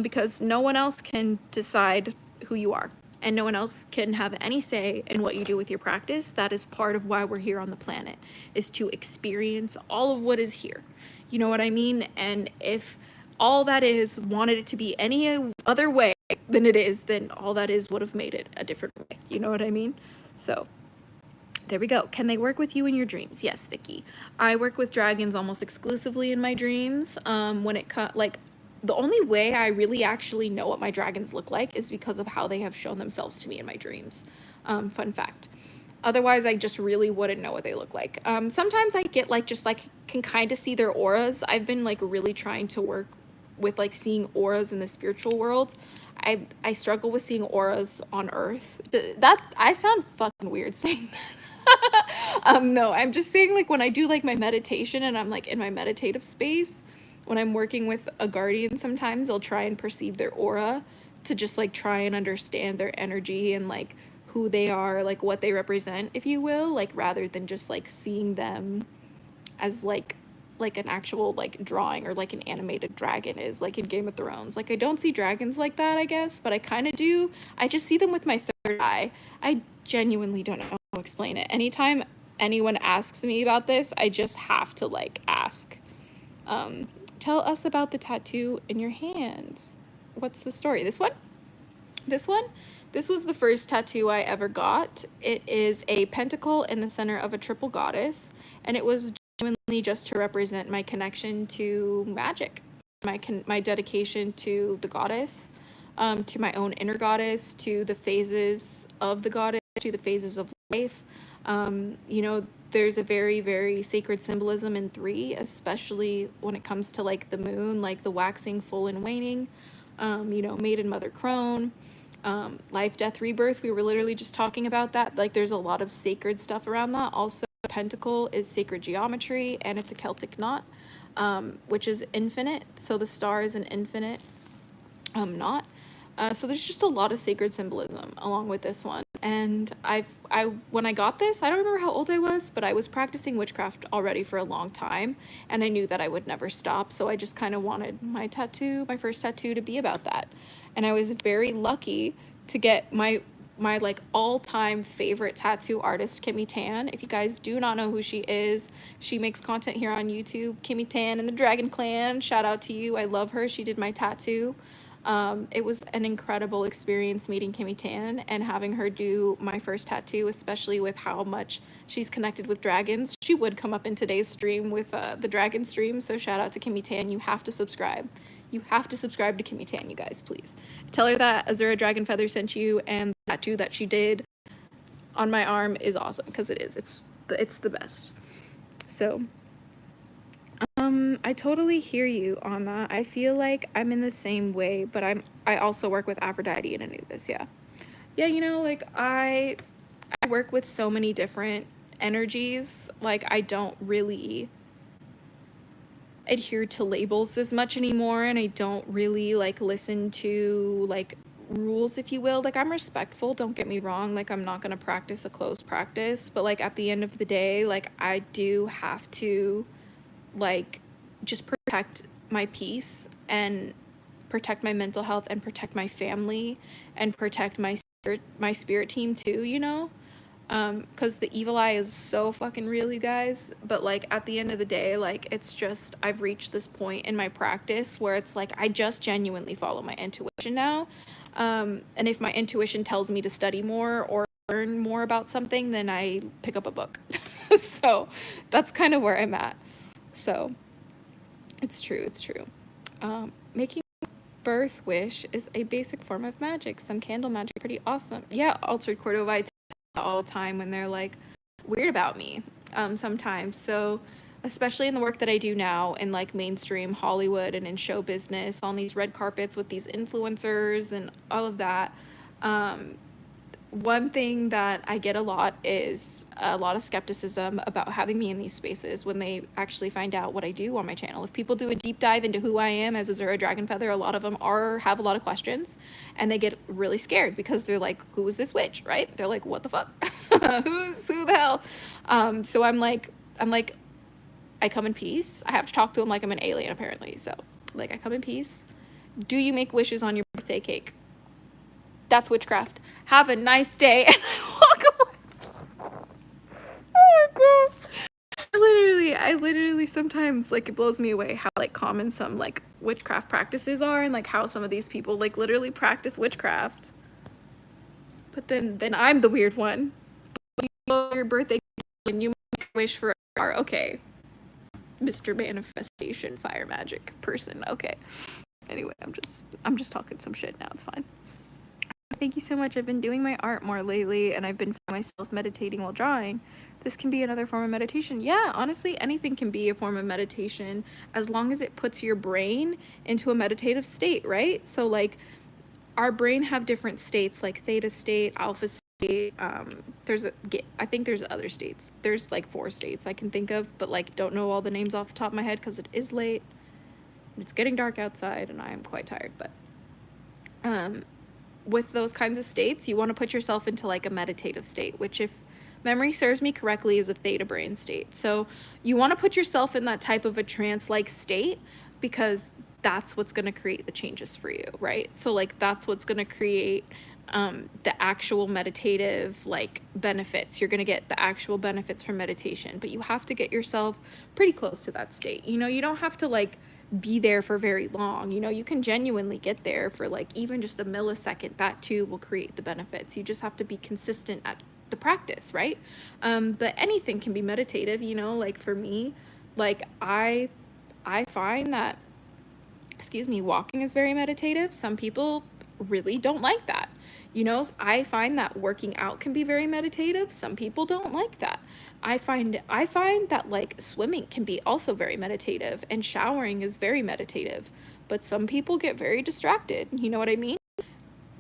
because no one else can decide who you are, and no one else can have any say in what you do with your practice. That is part of why we're here on the planet, is to experience all of what is here. You know what I mean? And if all that is wanted it to be any other way than it is, then all that is would have made it a different way. You know what I mean? So there we go. Can they work with you in your dreams? Yes, Vicky. I work with dragons almost exclusively in my dreams. When it like, the only way I really actually know what my dragons look like is because of how they have shown themselves to me in my dreams. Fun fact. Otherwise, I just really wouldn't know what they look like. Sometimes I get like, just like, can kind of see their auras. I've been like really trying to work with like seeing auras in the spiritual world. I struggle with seeing auras on Earth. That, I sound fucking weird saying that. No, I'm just saying, like, when I do like my meditation and I'm like in my meditative space, when I'm working with a guardian, sometimes I'll try and perceive their aura to just like try and understand their energy and like who they are, like what they represent, if you will, like rather than just like seeing them as like an actual like drawing or like an animated dragon is like in Game of Thrones. Like, I don't see dragons like that, I guess, but I kind of do. I just see them with my third eye. I genuinely don't know how to explain it. Anytime anyone asks me about this, I just have to like ask. Tell us about the tattoo in your hands. What's the story? This one? This one? This was the first tattoo I ever got. It is a pentacle in the center of a triple goddess, and it was genuinely just to represent my connection to magic, my dedication to the goddess, to my own inner goddess, to the phases of the goddess, to the phases of life. You know, there's a very, very sacred symbolism in 3, especially when it comes to like the moon, like the waxing, full and waning, you know, maiden, mother, crone, life, death, rebirth. We were literally just talking about that. Like, there's a lot of sacred stuff around that. Also, the pentacle is sacred geometry, and it's a Celtic knot, which is infinite. So the star is an infinite knot. So there's just a lot of sacred symbolism along with this one. And when I got this, I don't remember how old I was, but I was practicing witchcraft already for a long time, and I knew that I would never stop. So I just kind of wanted my first tattoo, to be about that. And I was very lucky to get my like all-time favorite tattoo artist, Kimmy Tan. If you guys do not know who she is, she makes content here on YouTube. Kimmy Tan and the Dragon Clan, shout out to you. I love her. She did my tattoo. It was an incredible experience meeting Kimmy Tan and having her do my first tattoo, especially with how much she's connected with dragons. She would come up in today's stream with the dragon stream, so shout out to Kimmy Tan. You have to subscribe. You have to subscribe to Kimmy Tan, you guys, please. Tell her that Azura Dragon Feather sent you, and the tattoo that she did on my arm is awesome, because it is. It's the best. So I totally hear you on that. I feel like I'm in the same way, but I also work with Aphrodite and Anubis, yeah. Yeah, you know, like I work with so many different energies. Like, I don't really adhere to labels as much anymore, and I don't really like listen to like rules, if you will. Like, I'm respectful, don't get me wrong, like I'm not gonna practice a closed practice, but like at the end of the day, like I do have to like just protect my peace and protect my mental health and protect my family and protect my spirit team too, you know? Because the evil eye is so fucking real, you guys. But like at the end of the day, like it's just, I've reached this point in my practice where it's like I just genuinely follow my intuition now. And if my intuition tells me to study more or learn more about something, then I pick up a book. So that's kind of where I'm at. So it's true, it's true. Making birth wish is a basic form of magic. Some candle magic, pretty awesome. Yeah, altered Cordova, I tell all the time when they're like weird about me sometimes. So especially in the work that I do now in like mainstream Hollywood and in show business on these red carpets with these influencers and all of that, one thing that I get a lot is a lot of skepticism about having me in these spaces when they actually find out what I do on my channel. If people do a deep dive into who I am as Azura Dragonfeather, a lot of them have a lot of questions, and they get really scared because they're like, who is this witch, right? They're like, what the fuck? Who the hell? So I'm like, I come in peace. I have to talk to them like I'm an alien, apparently. So like, I come in peace. Do you make wishes on your birthday cake? That's witchcraft. Have a nice day. And I walk away. Oh my god. I literally sometimes, like, it blows me away how like common some like witchcraft practices are, and like how some of these people like literally practice witchcraft. But then I'm the weird one. You know your birthday and you make a wish for okay. Mr. Manifestation fire magic person. Okay. Anyway, I'm just talking some shit now. It's fine. Thank you so much. I've been doing my art more lately, and I've been finding myself meditating while drawing. This can be another form of meditation. Yeah, honestly, anything can be a form of meditation as long as it puts your brain into a meditative state, right? So like our brain have different states, like theta state, alpha state. I think there's other states. There's like 4 states I can think of, but like don't know all the names off the top of my head because it is late. It's getting dark outside, and I am quite tired, but with those kinds of states, you want to put yourself into like a meditative state, which if memory serves me correctly is a theta brain state. So you want to put yourself in that type of a trance-like state because that's what's going to create the changes for you, right? So like that's what's going to create the actual meditative like benefits. You're going to get the actual benefits from meditation, but you have to get yourself pretty close to that state. You know, you don't have to like be there for very long. You know, you can genuinely get there for like even just a millisecond. That too will create the benefits. You just have to be consistent at the practice, right? But anything can be meditative, you know, like for me, like I find that, walking is very meditative. Some people really don't like that. You know, I find that working out can be very meditative. Some people don't like that. I find that like swimming can be also very meditative, and showering is very meditative. But some people get very distracted. You know what I mean?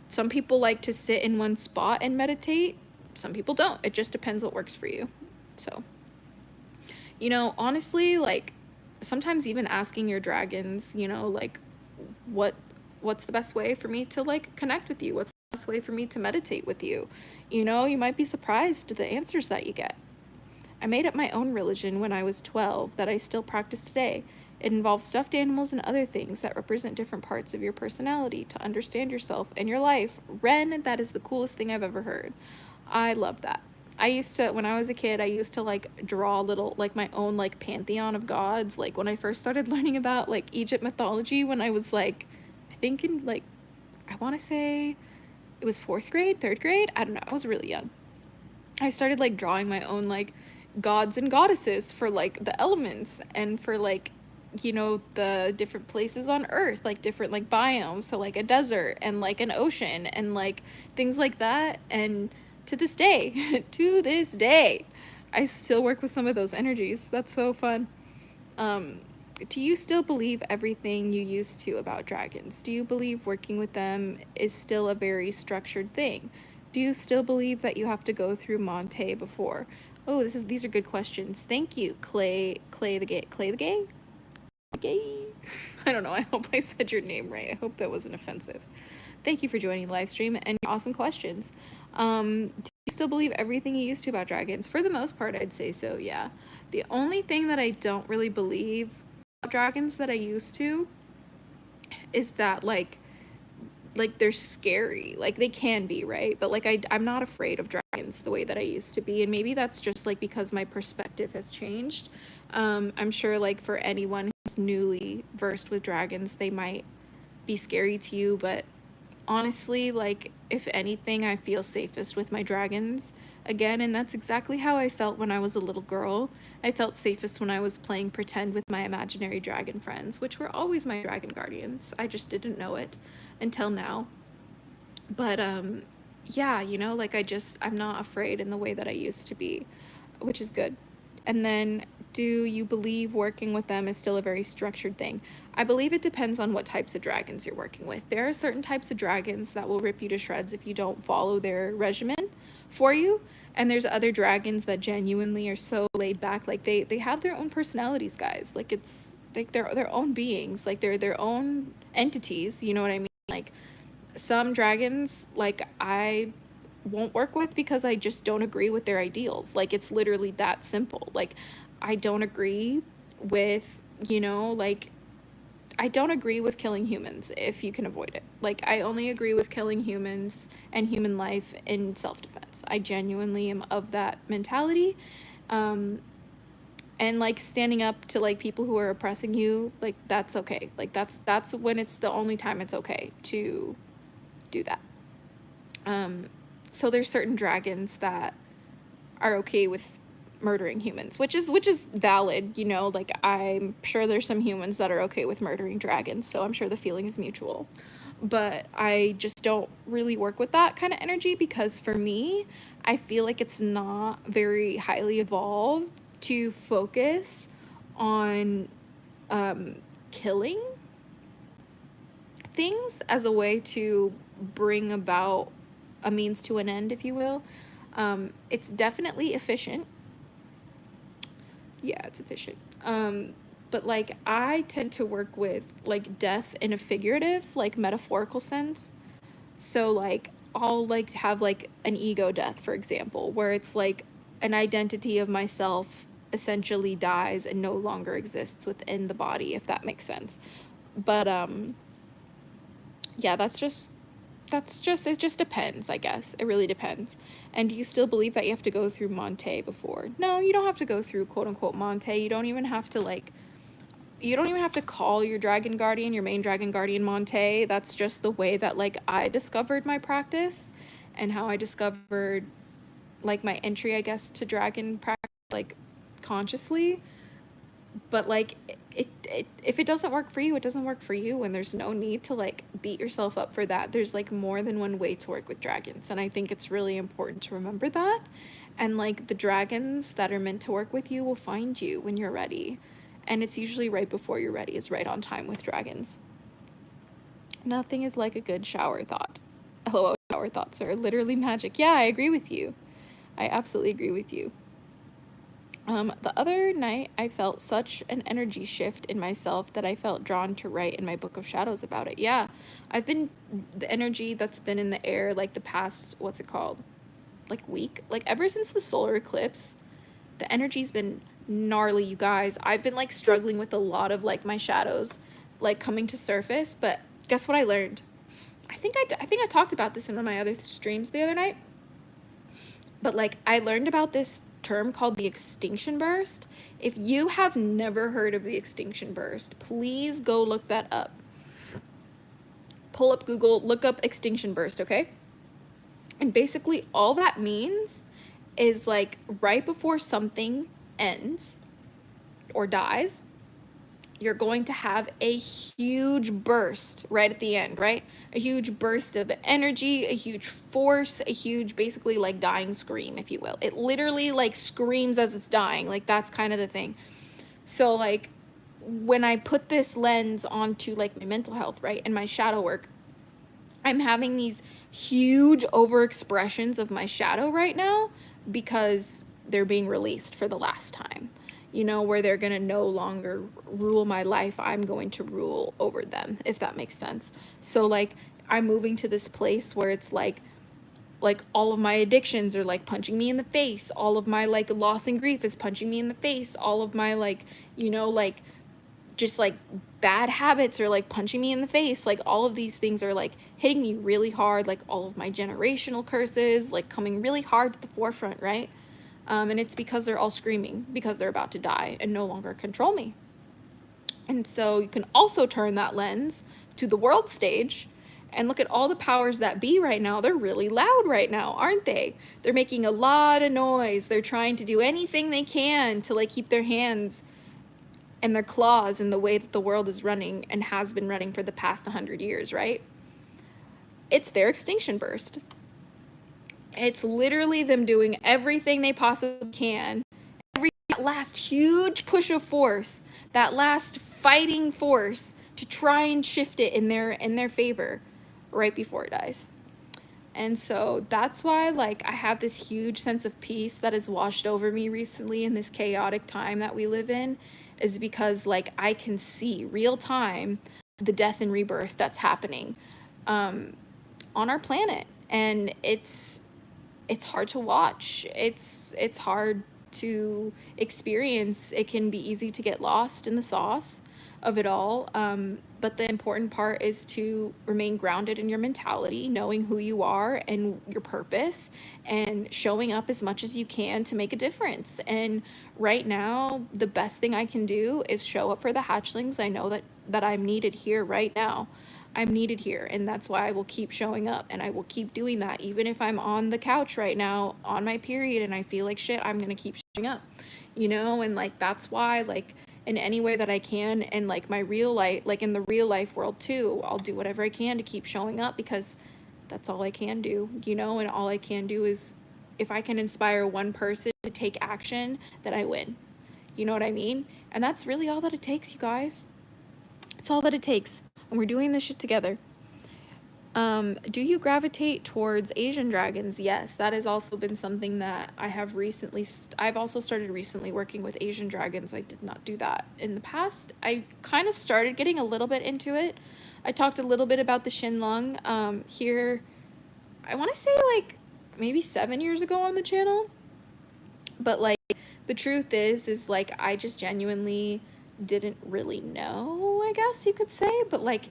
Some people like to sit in one spot and meditate. Some people don't. It just depends what works for you. So, you know, honestly, like sometimes even asking your dragons, you know, like what's the best way for me to like connect with you? What's the best way for me to meditate with you? You know, you might be surprised at the answers that you get. I made up my own religion when I was 12 that I still practice today. It involves stuffed animals and other things that represent different parts of your personality to understand yourself and your life. Ren, that is the coolest thing I've ever heard. I love that. I used to, when I was a kid, I used to like draw little, like my own like pantheon of gods. Like when I first started learning about like Egypt mythology when I was like, I think in like, I want to say it was 4th grade, 3rd grade. I don't know. I was really young. I started like drawing my own like gods and goddesses for like the elements and for like, you know, the different places on earth, like different like biomes. So like a desert and like an ocean and like things like that. And to this day, I still work with some of those energies. That's so fun. Do you still believe everything you used to about dragons? Do you believe working with them is still a very structured thing? Do you still believe that you have to go through Monte before? Oh, these are good questions. Thank you, Clay the Gay. Yay. I don't know. I hope I said your name right. I hope that wasn't offensive. Thank you for joining the live stream and your awesome questions. Do you still believe everything you used to about dragons? For the most part, I'd say so, yeah. The only thing that I don't really believe about dragons that I used to is that, like they're scary. Like, they can be, right? But, like, I'm not afraid of dragons the way that I used to be. And maybe that's just, like, because my perspective has changed. I'm sure, like, for anyone who's newly versed with dragons, they might be scary to you, but honestly, like, if anything, I feel safest with my dragons again, and that's exactly how I felt when I was a little girl. I felt safest when I was playing pretend with my imaginary dragon friends, which were always my dragon guardians. I just didn't know it until now. But yeah, you know, like, I'm not afraid in the way that I used to be, which is good. And then, do you believe working with them is still a very structured thing? I believe it depends on what types of dragons you're working with. There are certain types of dragons that will rip you to shreds if you don't follow their regimen for you. And there's other dragons that genuinely are so laid back. Like, they have their own personalities, guys. Like, it's like they're their own beings. Like, they're their own entities. You know what I mean? Like, some dragons, like, I won't work with because I just don't agree with their ideals. Like, it's literally that simple. Like, I don't agree with, you know, like, I don't agree with killing humans if you can avoid it. Like, I only agree with killing humans and human life in self-defense. I genuinely am of that mentality. And, like, standing up to, like, people who are oppressing you, like, that's okay. Like, that's when it's the only time it's okay to do that. So there's certain dragons that are okay with murdering humans, which is valid, you know. Like, I'm sure there's some humans that are okay with murdering dragons, so I'm sure the feeling is mutual. But I just don't really work with that kind of energy because, for me, I feel like it's not very highly evolved to focus on killing things as a way to bring about a means to an end, if you will. It's definitely efficient. Yeah, it's efficient. But, like, I tend to work with, like, death in a figurative, like, metaphorical sense. So, like, I'll, like, have, like, an ego death, for example, where it's like an identity of myself essentially dies and no longer exists within the body, if that makes sense. But yeah, it just depends, I guess. It really depends. And do you still believe that you have to go through Monte before? No, you don't have to go through quote unquote Monte. You don't even have to call your dragon guardian, your main dragon guardian, Monte. That's just the way that, like, I discovered my practice and how I discovered, like, my entry, I guess, to dragon practice, like, consciously. But, like, if it doesn't work for you, it doesn't work for you, and there's no need to, like, beat yourself up for that. There's, like, more than one way to work with dragons, and I think it's really important to remember that. And, like, the dragons that are meant to work with you will find you when you're ready, and it's usually right before you're ready is right on time with dragons. Nothing is like a good shower thought. LOL, shower thoughts are literally magic. Yeah, I agree with you. I absolutely agree with you. The other night, I felt such an energy shift in myself that I felt drawn to write in my book of shadows about it. Yeah, the energy that's been in the air, like, the past, what's it called? Like, week? Like, ever since the solar eclipse, the energy's been gnarly, you guys. I've been, like, struggling with a lot of, like, my shadows, like, coming to surface, but guess what I learned? I think I talked about this in one of my other streams the other night. But, like, I learned about this term called the extinction burst. If you have never heard of the extinction burst, please go look that up. Pull up Google, look up extinction burst, okay? And basically all that means is, like, right before something ends or dies, you're going to have a huge burst right at the end, right? A huge burst of energy, a huge force, a huge, basically, like, dying scream, if you will. It literally, like, screams as it's dying. Like, that's kind of the thing. So, like, when I put this lens onto, like, my mental health, right, and my shadow work, I'm having these huge overexpressions of my shadow right now because they're being released for the last time. you know, where they're going to no longer rule my life. I'm going to rule over them, if that makes sense. So like I'm moving to this place where it's like all of my addictions are like punching me in the face. All of my like loss and grief is punching me in the face. All of my like, you know, like just like bad habits are like punching me in the face. Like all of these things are like hitting me really hard. Like all of my generational curses like coming really hard to the forefront, right? And it's because they're all screaming because they're about to die and no longer control me. And so you can also turn that lens to the world stage and look at all the powers that be right now. They're really loud right now, aren't they? They're making a lot of noise. They're trying to do anything they can to like keep their hands and their claws in the way that the world is running and has been running for the past 100 years, right? It's their extinction burst. It's literally them doing everything they possibly can. That last huge push of force, that last fighting force to try and shift it in their favor right before it dies. And so that's why like I have this huge sense of peace that has washed over me recently in this chaotic time that we live in, is because like I can see real time the death and rebirth that's happening on our planet. And it's hard to watch. It's hard to experience. It can be easy to get lost in the sauce of it all. But the important part is to remain grounded in your mentality, knowing who you are and your purpose, and showing up as much as you can to make a difference. And right now, the best thing I can do is show up for the hatchlings. I know that I'm needed here right now. I'm needed here, and that's why I will keep showing up, and I will keep doing that. Even if I'm on the couch right now on my period and I feel like shit, I'm gonna keep showing up, you know? And like that's why, like, in any way that I can, and like my real life, like in the real life world too, I'll do whatever I can to keep showing up, because that's all I can do, you know? And all I can do is, if I can inspire one person to take action, then I win. You know what I mean? And that's really all that it takes, you guys. It's all that it takes. And we're doing this shit together. Do you gravitate towards Asian dragons? Yes, that has also been something that I have recently, I've also started recently working with Asian dragons. I did not do that in the past. I kind of started getting a little bit into it. I talked a little bit about the Shinlong here, I want to say like maybe 7 years ago on the channel. But like the truth is like I just genuinely didn't really know, I guess you could say, but like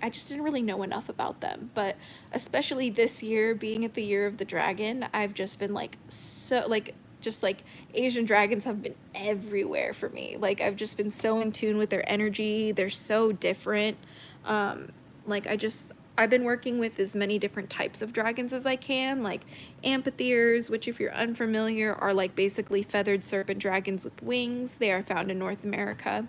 I just didn't really know enough about them. But especially this year, being at the year of the dragon, I've just been like so like just like Asian dragons have been everywhere for me. Like I've just been so in tune with their energy. They're so different. Like I've been working with as many different types of dragons as I can, like amphitheres, which if you're unfamiliar are like basically feathered serpent dragons with wings. They are found in North America.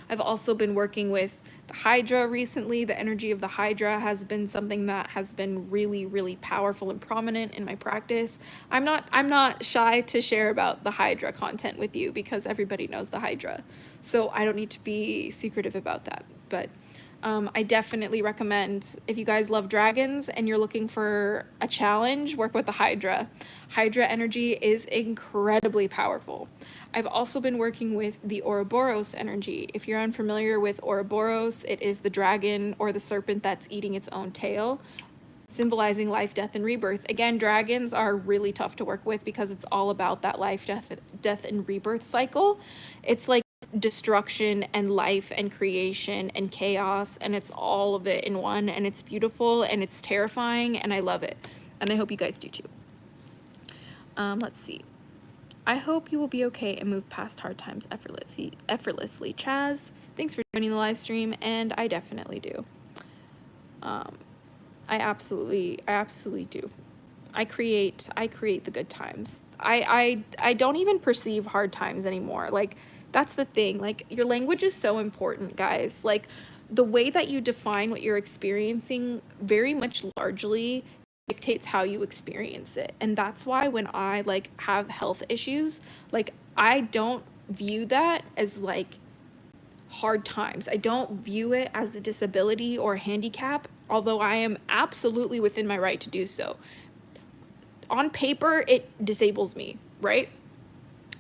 I've also been working with the Hydra recently. The energy of the Hydra has been something that has been really, really powerful and prominent in my practice. I'm not shy to share about the Hydra content with you because everybody knows the Hydra. So I don't need to be secretive about that. But I definitely recommend, if you guys love dragons and you're looking for a challenge, work with the Hydra. Hydra energy is incredibly powerful. I've also been working with the Ouroboros energy. If you're unfamiliar with Ouroboros, it is the dragon or the serpent that's eating its own tail, symbolizing life, death, and rebirth. Again, dragons are really tough to work with because it's all about that life, death, and rebirth cycle. It's like destruction and life and creation and chaos, and it's all of it in one, and it's beautiful and it's terrifying, and I love it, and I hope you guys do too. Let's see. I hope you will be okay and move past hard times effortlessly. Chaz, thanks for joining the live stream, and I definitely do. I absolutely do. I create the good times. I don't even perceive hard times anymore. Like, that's the thing. Like, your language is so important, guys. Like, the way that you define what you're experiencing very much largely dictates how you experience it. And that's why when I like have health issues, like I don't view that as like hard times. I don't view it as a disability or a handicap, although I am absolutely within my right to do so. On paper, it disables me, right?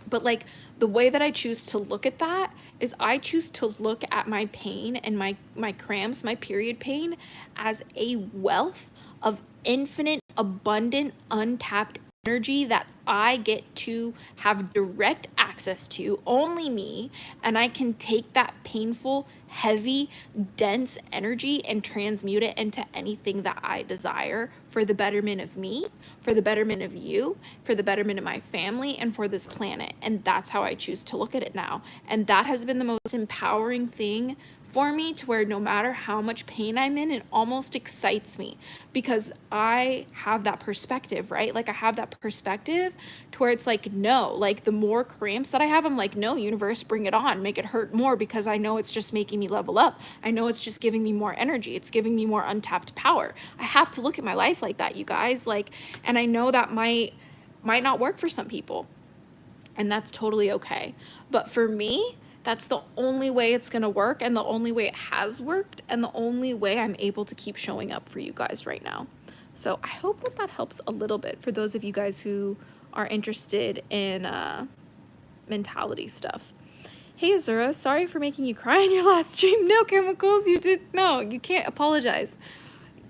But like the way that I choose to look at that is I choose to look at my pain and my cramps, my period pain, as a wealth of infinite, abundant, untapped energy that I get to have direct access to, only me, and I can take that painful, heavy, dense energy and transmute it into anything that I desire for the betterment of me, for the betterment of you, for the betterment of my family, and for this planet. And that's how I choose to look at it now. And that has been the most empowering thing for me, to where no matter how much pain I'm in, it almost excites me because I have that perspective, right? Like I have that perspective to where it's like, no, like the more cramps that I have, I'm like, no, universe, bring it on, make it hurt more, because I know it's just making me level up. I know it's just giving me more energy. It's giving me more untapped power. I have to look at my life like that, you guys. Like, and I know that might not work for some people, and that's totally okay. But for me, that's the only way it's going to work, and the only way it has worked, and the only way I'm able to keep showing up for you guys right now. So I hope that that helps a little bit for those of you guys who are interested in mentality stuff. Hey Azura, sorry for making you cry in your last stream. No, Chemicals, you did no, you can't apologize.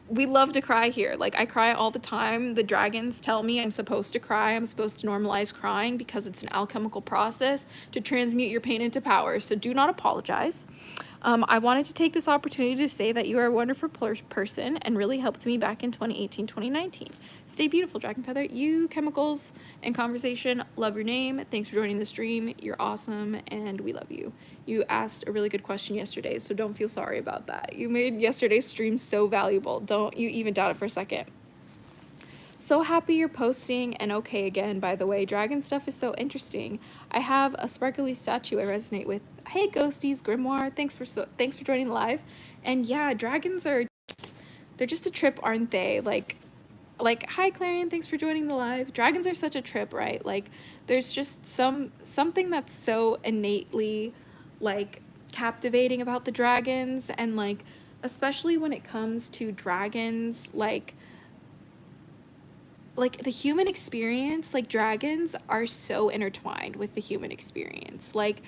We love to cry here. Like I cry all the time. The dragons tell me I'm supposed to cry. I'm supposed to normalize crying because it's an alchemical process to transmute your pain into power. So do not apologize. I wanted to take this opportunity to say that you are a wonderful person and really helped me back in 2018, 2019. Stay beautiful, Dragon Feather. You, Chemicals, and Conversation, love your name. Thanks for joining the stream. You're awesome, and we love you. You asked a really good question yesterday, so don't feel sorry about that. You made yesterday's stream so valuable. Don't you even doubt it for a second. So happy you're posting and okay again, by the way. Dragon stuff is so interesting. I have a sparkly statue I resonate with. Hey Ghosties, Grimoire, thanks for joining live. And yeah, dragons are they're just a trip, aren't they? Like hi Clarion, thanks for joining the live. Dragons are such a trip, right? Like there's just something that's so innately like captivating about the dragons, and like especially when it comes to dragons, like the human experience, like dragons are so intertwined with the human experience. Like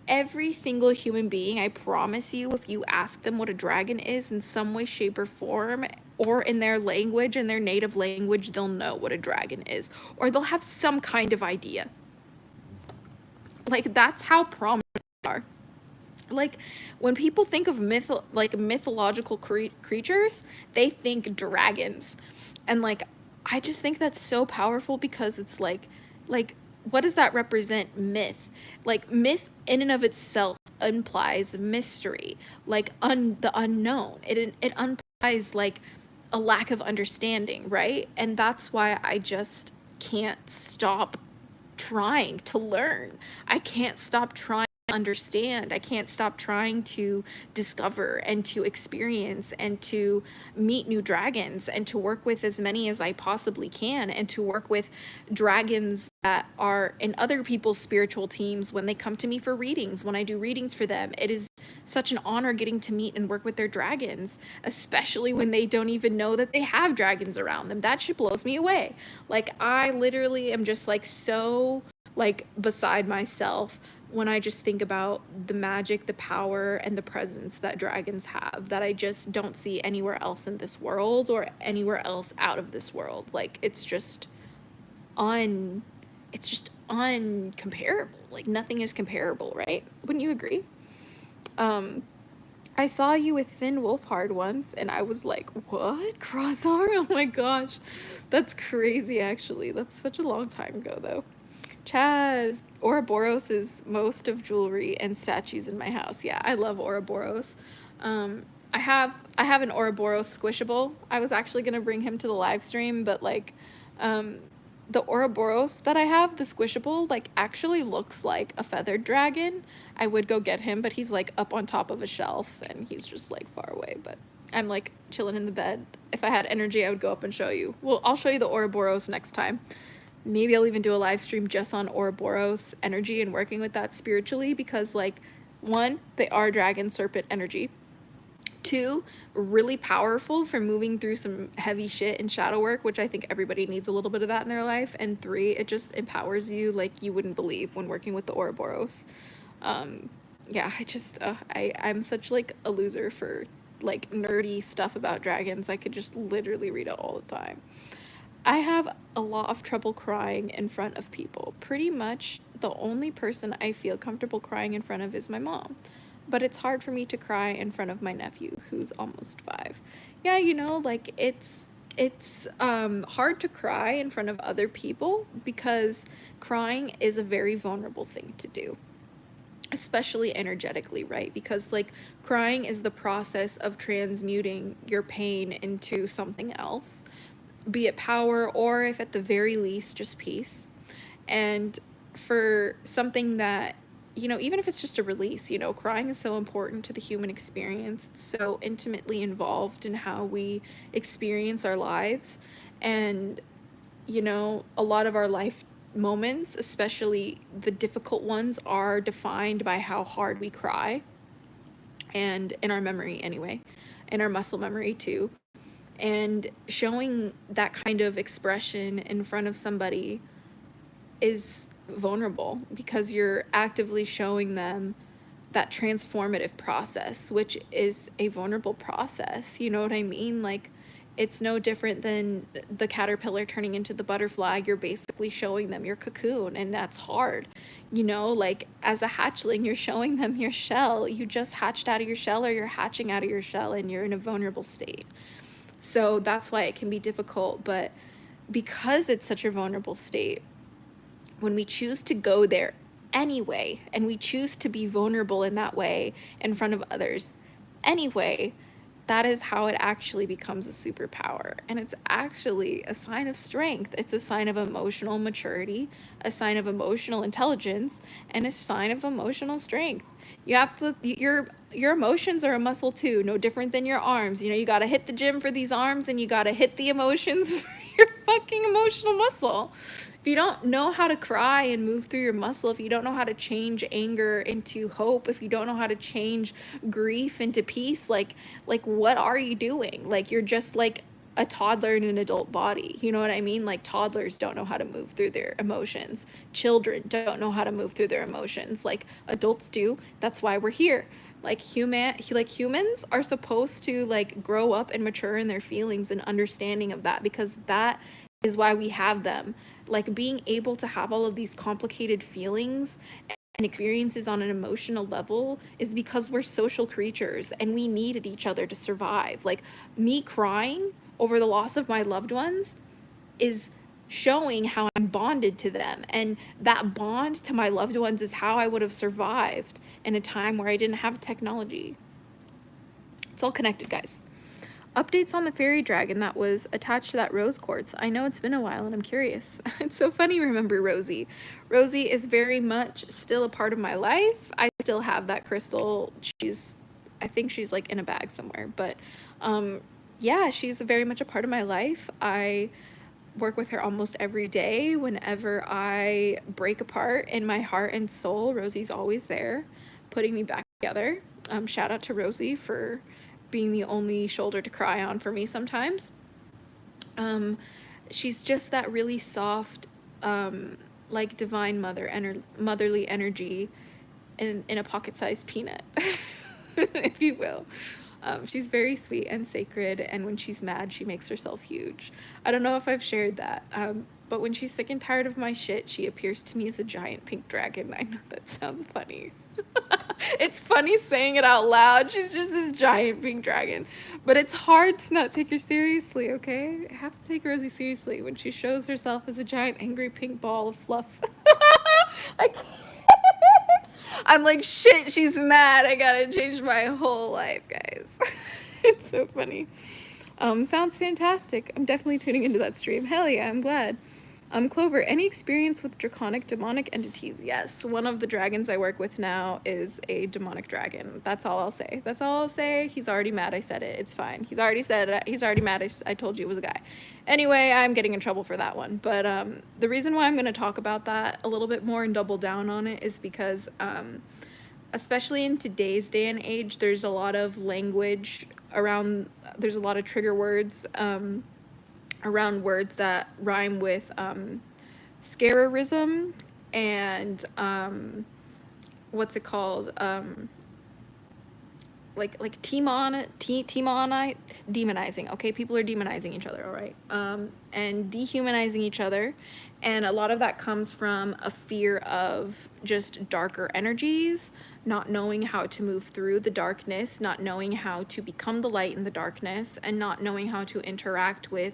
every single human being, I promise you, if you ask them what a dragon is in some way, shape, or form, or in their language, in their native language, they'll know what a dragon is, or they'll have some kind of idea. Like that's how prominent they are. Like when people think of mythological creatures, they think dragons. And like I just think that's so powerful because it's like what does that represent? Myth. Like myth in and of itself implies mystery, like the unknown. It implies like a lack of understanding, right? And that's why I just can't stop trying to learn. I can't stop trying to understand. I can't stop trying to discover and to experience and to meet new dragons and to work with as many as I possibly can, and to work with dragons that are in other people's spiritual teams when they come to me for readings, when I do readings for them. It is such an honor getting to meet and work with their dragons, especially when they don't even know that they have dragons around them. That shit blows me away. Like I literally am just like so like beside myself when I just think about the magic, the power, and the presence that dragons have that I just don't see anywhere else in this world or anywhere else out of this world. Like it's just uncomparable. Like nothing is comparable, right? Wouldn't you agree? I saw you with Finn Wolfhard once, and I was like, what? Crossar? Oh my gosh. That's crazy, actually. That's such a long time ago, though. Chaz, Ouroboros is most of jewelry and statues in my house. Yeah, I love Ouroboros. I have an Ouroboros squishable. I was actually going to bring him to the live stream, but like the Ouroboros that I have, the squishable, like actually looks like a feathered dragon. I would go get him, but he's like up on top of a shelf and he's just like far away. But I'm like chilling in the bed. If I had energy, I would go up and show you. Well, I'll show you the Ouroboros next time. Maybe I'll even do a live stream just on Ouroboros energy and working with that spiritually, because like one, they are dragon serpent energy. 2, really powerful for moving through some heavy shit and shadow work, which I think everybody needs a little bit of that in their life. And 3, it just empowers you like you wouldn't believe when working with the Ouroboros. Yeah, I'm such like a loser for like nerdy stuff about dragons. I could just literally read it all the time. I have a lot of trouble crying in front of people. Pretty much the only person I feel comfortable crying in front of is my mom. But it's hard for me to cry in front of my nephew, who's almost 5. Yeah, like it's hard to cry in front of other people because crying is a very vulnerable thing to do, especially energetically, right? Because like crying is the process of transmuting your pain into something else, be it power or, if at the very least, just peace. And for something that, even if it's just a release, crying is so important to the human experience. It's so intimately involved in how we experience our lives. And, a lot of our life moments, especially the difficult ones, are defined by how hard we cry. And in our memory, anyway, in our muscle memory, too. And showing that kind of expression in front of somebody is vulnerable because you're actively showing them that transformative process, which is a vulnerable process. You know what I mean? Like, it's no different than the caterpillar turning into the butterfly. You're basically showing them your cocoon, and that's hard. Like as a hatchling, you're showing them your shell. You just hatched out of your shell, or you're hatching out of your shell, and you're in a vulnerable state. So that's why it can be difficult. But because it's such a vulnerable state, when we choose to go there anyway, and we choose to be vulnerable in that way in front of others anyway, that is how it actually becomes a superpower. And it's actually a sign of strength. It's a sign of emotional maturity, a sign of emotional intelligence, and a sign of emotional strength. You have to, your emotions are a muscle too, no different than your arms. You got to hit the gym for these arms, and you got to hit the emotions for your fucking emotional muscle. If you don't know how to cry and move through your muscle, if you don't know how to change anger into hope, if you don't know how to change grief into peace, like what are you doing? Like, you're just like a toddler in an adult body. You know what I mean? Like, toddlers don't know how to move through their emotions. Children don't know how to move through their emotions. Like, adults do. That's why we're here. Like humans are supposed to like grow up and mature in their feelings and understanding of that, because that is why we have them. Like, being able to have all of these complicated feelings and experiences on an emotional level is because we're social creatures and we needed each other to survive. Like, me crying over the loss of my loved ones is showing how I'm bonded to them, and that bond to my loved ones is how I would have survived in a time where I didn't have technology. It's all connected, guys. Updates on the fairy dragon that was attached to that rose quartz. I know it's been a while and I'm curious. It's so funny, remember Rosie. Rosie is very much still a part of my life. I still have that crystal. I think she's like in a bag somewhere, but yeah, she's very much a part of my life. I work with her almost every day. Whenever I break apart in my heart and soul, Rosie's always there, putting me back together. Shout out to Rosie for being the only shoulder to cry on for me sometimes. She's just that really soft, like divine motherly energy in a pocket-sized peanut, if you will. She's very sweet and sacred, and when she's mad, she makes herself huge. I don't know if I've shared that, but when she's sick and tired of my shit, she appears to me as a giant pink dragon. I know that sounds funny. It's funny saying it out loud. She's just this giant pink dragon. But it's hard to not take her seriously, okay? I have to take Rosie seriously when she shows herself as a giant angry pink ball of fluff. I'm like, shit, she's mad. I gotta change my whole life, guys. It's so funny. Sounds fantastic. I'm definitely tuning into that stream. Hell yeah, I'm glad. Clover, any experience with draconic demonic entities? Yes, one of the dragons I work with now is a demonic dragon. That's all I'll say. That's all I'll say. He's already mad I said it. It's fine. He's already said it. He's already mad I told you it was a guy. Anyway, I'm getting in trouble for that one. But the reason why I'm going to talk about that a little bit more and double down on it is because especially in today's day and age, there's a lot of language around, there's a lot of trigger words around words that rhyme with scarism and what's it called? Like demonizing. Okay, people are demonizing each other, all right, and dehumanizing each other, and a lot of that comes from a fear of just darker energies, not knowing how to move through the darkness, not knowing how to become the light in the darkness, and not knowing how to interact with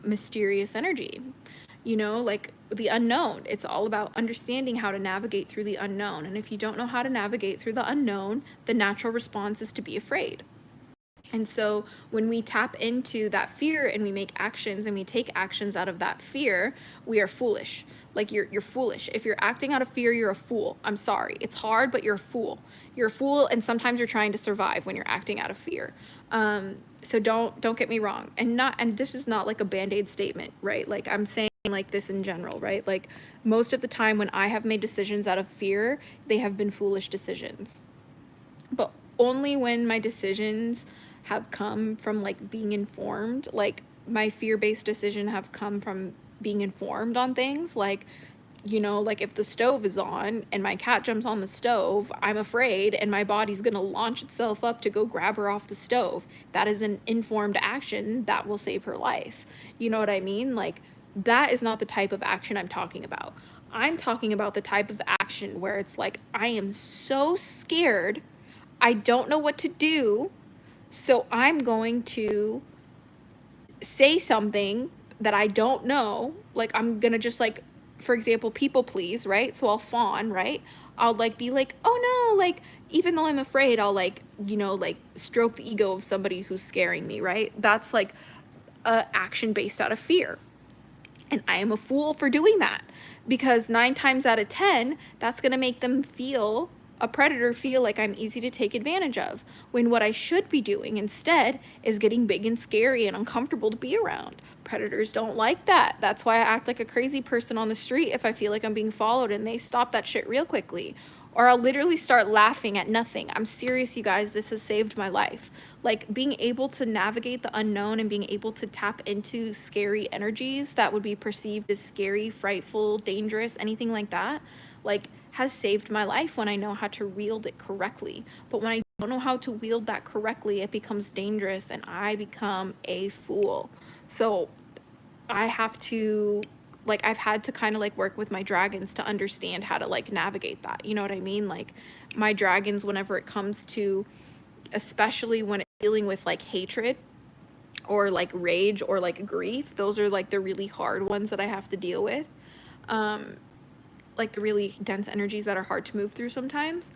mysterious energy. You know, like the unknown. It's all about understanding how to navigate through the unknown. And if you don't know how to navigate through the unknown, the natural response is to be afraid. And so when we tap into that fear and we make actions and we take actions out of that fear, we are foolish. Like you're foolish. If you're acting out of fear, you're a fool. I'm sorry. It's hard, but you're a fool. You're a fool, and sometimes you're trying to survive when you're acting out of fear. So don't get me wrong. And this is not like a band-aid statement, right? Like I'm saying like this in general, right? Like most of the time when I have made decisions out of fear, they have been foolish decisions. But only when my decisions have come from like being informed, like my fear-based decision have come from being informed on things, like, you know, like if the stove is on and my cat jumps on the stove, I'm afraid and my body's going to launch itself up to go grab her off the stove. That is an informed action that will save her life. You know what I mean? Like that is not the type of action I'm talking about. I'm talking about the type of action where it's like I am so scared, I don't know what to do, so I'm going to say something that I don't know. Like I'm gonna just like, for example, people please, right? So I'll fawn, right? I'll like be like, oh no, like even though I'm afraid, I'll like, you know, like stroke the ego of somebody who's scaring me, right? That's like a action based out of fear. And I am a fool for doing that, because 9 times out of 10, that's going to make them feel, a predator feel like I'm easy to take advantage of, when what I should be doing instead is getting big and scary and uncomfortable to be around. Predators don't like that. That's why I act like a crazy person on the street if I feel like I'm being followed, and they stop that shit real quickly. Or I'll literally start laughing at nothing. I'm serious, you guys. This has saved my life. Like being able to navigate the unknown and being able to tap into scary energies that would be perceived as scary, frightful, dangerous, anything like that, like has saved my life when I know how to wield it correctly. But when I don't know how to wield that correctly, it becomes dangerous and I become a fool. So I have to, like, I've had to kind of like work with my dragons to understand how to like navigate that. You know what I mean? Like my dragons, whenever it comes to, especially when it's dealing with like hatred or like rage or like grief, those are like the really hard ones that I have to deal with. Like the really dense energies that are hard to move through sometimes.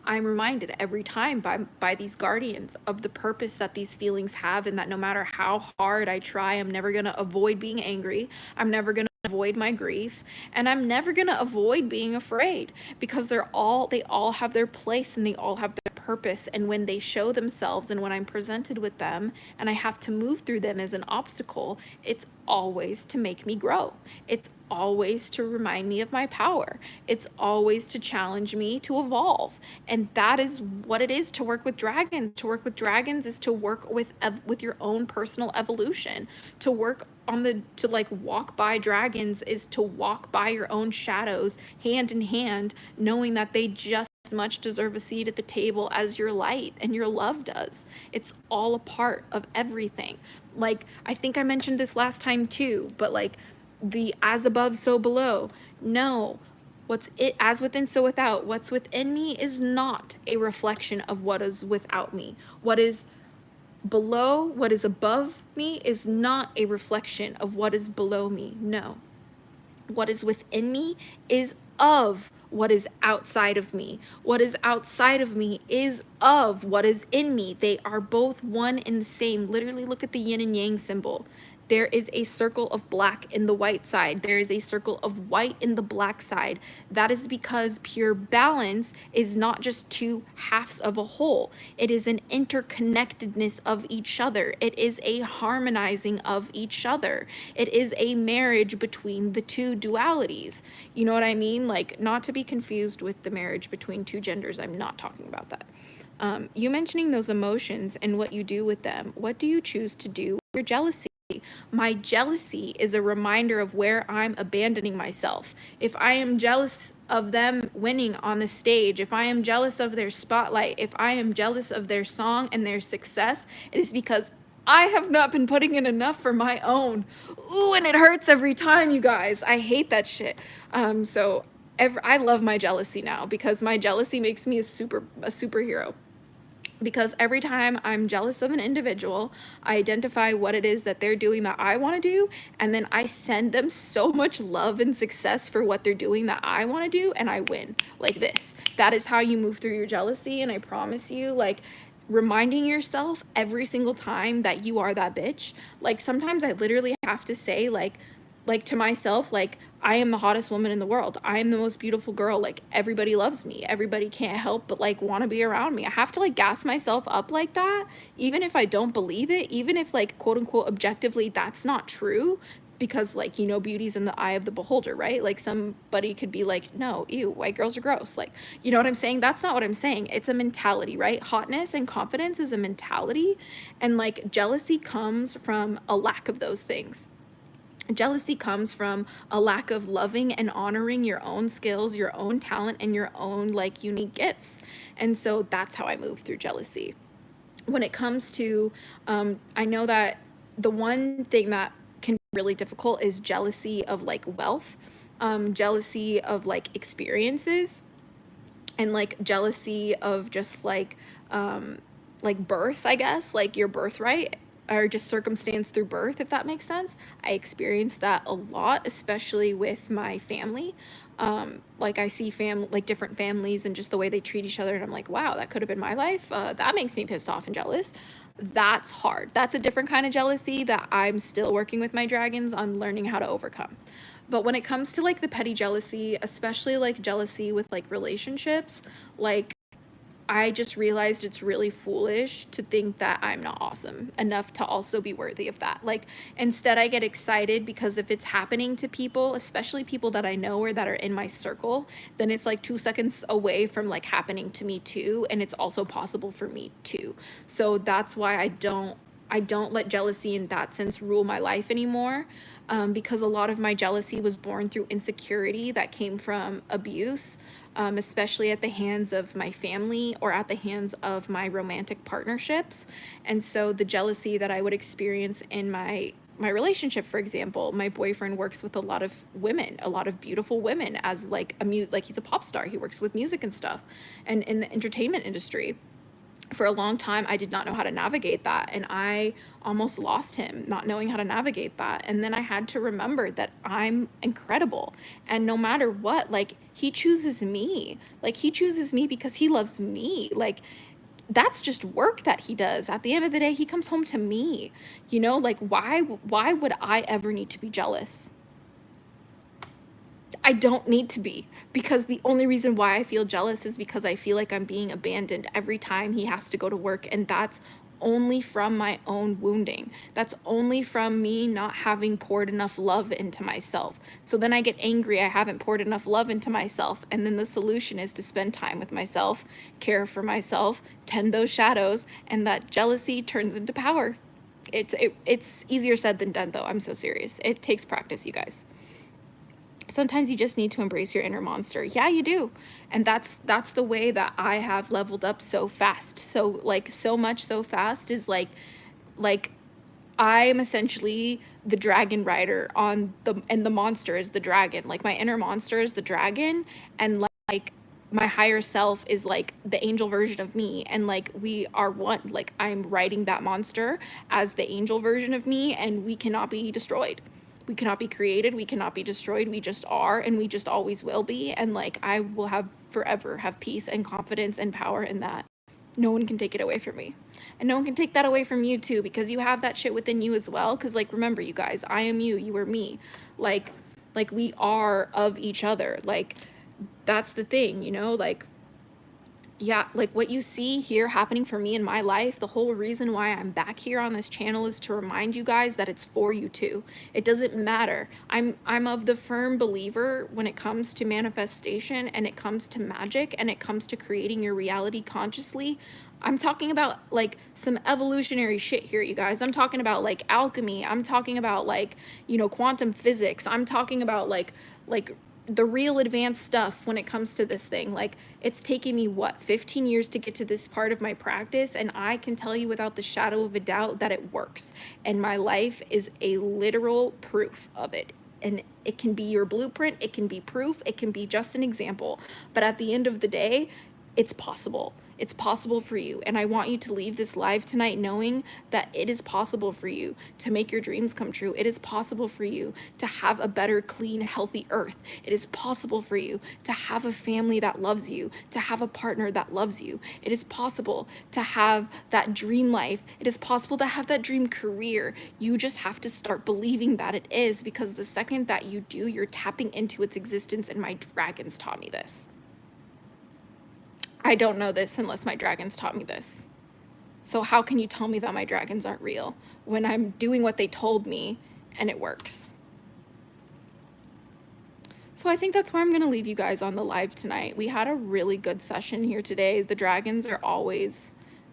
I'm reminded every time by these guardians of the purpose that these feelings have, and that no matter how hard I try, I'm never going to avoid being angry. I'm never going to avoid my grief, and I'm never going to avoid being afraid, because they all have their place and they all have their purpose. And when they show themselves and when I'm presented with them and I have to move through them as an obstacle, it's always to make me grow. It's always to remind me of my power. It's always to challenge me to evolve. And that is what it is to work with dragons. To work with dragons is to work with your own personal evolution. To work on to like walk by dragons is to walk by your own shadows hand in hand, knowing that they just as much deserve a seat at the table as your light and your love does. It's all a part of everything. Like I think I mentioned this last time too, but like the as above so below. No, what's it as within so without. What's within me is not a reflection of what is without me. What is below, what is above me is not a reflection of what is below me. No. What is within me is of what is outside of me. What is outside of me is of what is in me. They are both one and the same. Literally look at the yin and yang symbol. There is a circle of black in the white side. There is a circle of white in the black side. That is because pure balance is not just two halves of a whole. It is an interconnectedness of each other. It is a harmonizing of each other. It is a marriage between the two dualities. You know what I mean? Like, not to be confused with the marriage between two genders. I'm not talking about that. You mentioning those emotions and what you do with them. What do you choose to do with your jealousy? My jealousy is a reminder of where I'm abandoning myself. If I am jealous of them winning on the stage, if I am jealous of their spotlight, if I am jealous of their song and their success, it is because I have not been putting in enough for my own. Ooh, and it hurts every time, you guys. I hate that shit. I love my jealousy now because my jealousy makes me a superhero. Because every time I'm jealous of an individual, I identify what it is that they're doing that I want to do, and then I send them so much love and success for what they're doing that I want to do, and I win. Like this. That is how you move through your jealousy, and I promise you, like, reminding yourself every single time that you are that bitch. Like, sometimes I literally have to say, like to myself, like, I am the hottest woman in the world. I am the most beautiful girl. Like, everybody loves me. Everybody can't help but like want to be around me. I have to like gas myself up like that, even if I don't believe it, even if like quote unquote objectively that's not true, because like, you know, beauty's in the eye of the beholder, right? Like, somebody could be like, no, ew, white girls are gross. Like, you know what I'm saying? That's not what I'm saying. It's a mentality, right? Hotness and confidence is a mentality, and like jealousy comes from a lack of those things. Jealousy comes from a lack of loving and honoring your own skills, your own talent, and your own like unique gifts. And so that's how I move through jealousy. When it comes to, I know that the one thing that can be really difficult is jealousy of like wealth, jealousy of like experiences, and like jealousy of just like birth, I guess, like your birthright, or just circumstance through birth, if that makes sense. I experienced that a lot, especially with my family. Like, I see like different families and just the way they treat each other, and I'm like, wow, that could have been my life. That makes me pissed off and jealous. That's hard. That's a different kind of jealousy that I'm still working with my dragons on learning how to overcome. But when it comes to like the petty jealousy, especially like jealousy with like relationships, like, I just realized it's really foolish to think that I'm not awesome enough to also be worthy of that. Like, instead, I get excited because if it's happening to people, especially people that I know or that are in my circle, then it's like 2 seconds away from like happening to me too. And it's also possible for me too. So that's why I don't let jealousy in that sense rule my life anymore, because a lot of my jealousy was born through insecurity that came from abuse, especially at the hands of my family or at the hands of my romantic partnerships. And so the jealousy that I would experience in my relationship, for example, my boyfriend works with a lot of women, a lot of beautiful women, as like like he's a pop star. He works with music and stuff, and in the entertainment industry. For a long time, I did not know how to navigate that, and I almost lost him not knowing how to navigate that. And then I had to remember that I'm incredible, and no matter what, like, he chooses me. Like, he chooses me because he loves me. Like, that's just work that he does. At the end of the day, he comes home to me. You know, like, why would I ever need to be jealous? I don't need to be, because the only reason why I feel jealous is because I feel like I'm being abandoned every time he has to go to work, and that's only from my own wounding. That's only from me not having poured enough love into myself. So then I get angry I haven't poured enough love into myself, and then the solution is to spend time with myself, care for myself, tend those shadows, and that jealousy turns into power. It's easier said than done, though. I'm so serious. It takes practice, you guys. Sometimes you just need to embrace your inner monster. Yeah, you do. And that's the way that I have leveled up so fast. So like, so much so fast is like I'm essentially the dragon rider on and the monster is the dragon. Like, my inner monster is the dragon, and like my higher self is like the angel version of me, and like we are one. Like, I'm riding that monster as the angel version of me, and we cannot be destroyed. We cannot be created, we cannot be destroyed. We just are, and we just always will be. And like, I will have forever have peace and confidence and power in that. No one can take it away from me. And no one can take that away from you too, because you have that shit within you as well. Because, like, remember, you guys, I am you, you are me. Like we are of each other. Like, that's the thing, you know? Like, yeah, like what you see here happening for me in my life, the whole reason why I'm back here on this channel is to remind you guys that it's for you too. It doesn't matter. I'm of the firm believer when it comes to manifestation and it comes to magic and it comes to creating your reality consciously. I'm talking about like some evolutionary shit here, you guys. I'm talking about like alchemy. I'm talking about like, you know, quantum physics. I'm talking about like the real advanced stuff when it comes to this thing. Like, it's taken me, what, 15 years to get to this part of my practice, and I can tell you without the shadow of a doubt that it works. And my life is a literal proof of it. And it can be your blueprint, it can be proof, it can be just an example. But at the end of the day, it's possible. It's possible for you. And I want you to leave this live tonight knowing that it is possible for you to make your dreams come true. It is possible for you to have a better, clean, healthy earth. It is possible for you to have a family that loves you, to have a partner that loves you. It is possible to have that dream life. It is possible to have that dream career. You just have to start believing that it is, because the second that you do, you're tapping into its existence, and my dragons taught me this. I don't know this unless my dragons taught me this. So how can you tell me that my dragons aren't real when I'm doing what they told me and it works? So I think that's where I'm going to leave you guys on the live tonight. We had a really good session here today. The dragons are always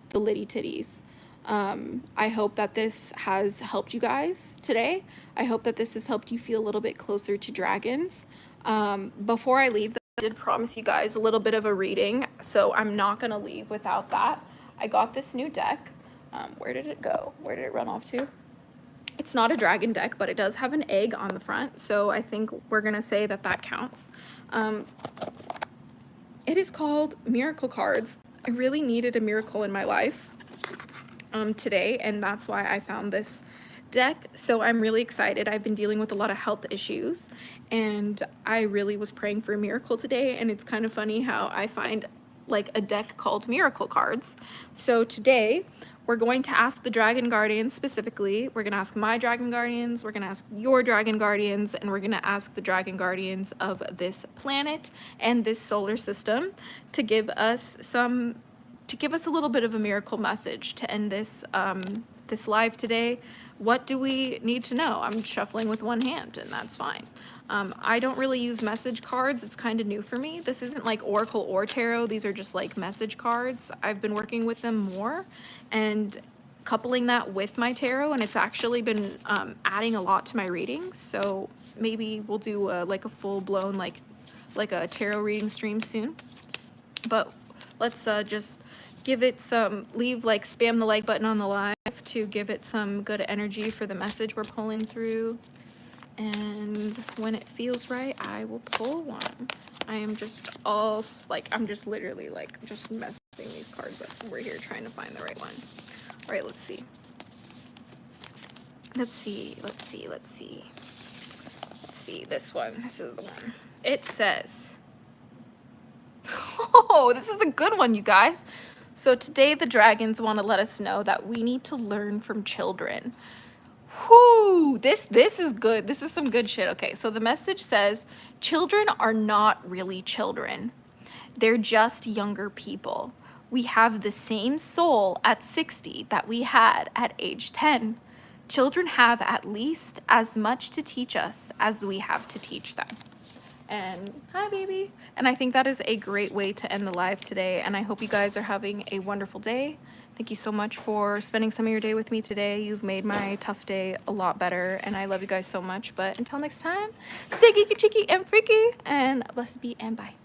the litty titties. I hope that this has helped you guys today. I hope that this has helped you feel a little bit closer to dragons. Before I leave, I did promise you guys a little bit of a reading, so I'm not going to leave without that. I got this new deck. Where did it go? Where did it run off to? It's not a dragon deck, but it does have an egg on the front, so I think we're going to say that that counts. It is called Miracle Cards. I really needed a miracle in my life today, and that's why I found this deck. So I'm really excited. I've been dealing with a lot of health issues, and I really was praying for a miracle today. And it's kind of funny how I find like a deck called Miracle Cards. So today we're going to ask the Dragon Guardians specifically. We're going to ask my Dragon Guardians, we're going to ask your Dragon Guardians, and we're going to ask the Dragon Guardians of this planet and this solar system to give us a little bit of a miracle message to end this this live today. What do we need to know? I'm shuffling with one hand, and that's fine. I don't really use message cards. It's kind of new for me. This isn't like Oracle or Tarot. These are just like message cards. I've been working with them more and coupling that with my tarot, and it's actually been adding a lot to my readings. So maybe we'll do like a full-blown like a tarot reading stream soon. But let's just give it some, spam the like button on the live to give it some good energy for the message we're pulling through. And when it feels right, I will pull one. I am just I'm just literally just messing these cards up. We're here trying to find the right one. All right, let's see. Let's see, this one. This is the one. It says, oh, this is a good one, you guys. So today the dragons want to let us know that we need to learn from children. Whoo, this is good. This is some good shit. Okay, so the message says, children are not really children. They're just younger people. We have the same soul at 60 that we had at age 10. Children have at least as much to teach us as we have to teach them. And hi, baby. And I think that is a great way to end the live today. And I hope you guys are having a wonderful day. Thank you so much for spending some of your day with me today. You've made my tough day a lot better, and I love you guys so much. But until next time, stay geeky, cheeky, and freaky, and blessed be, and bye.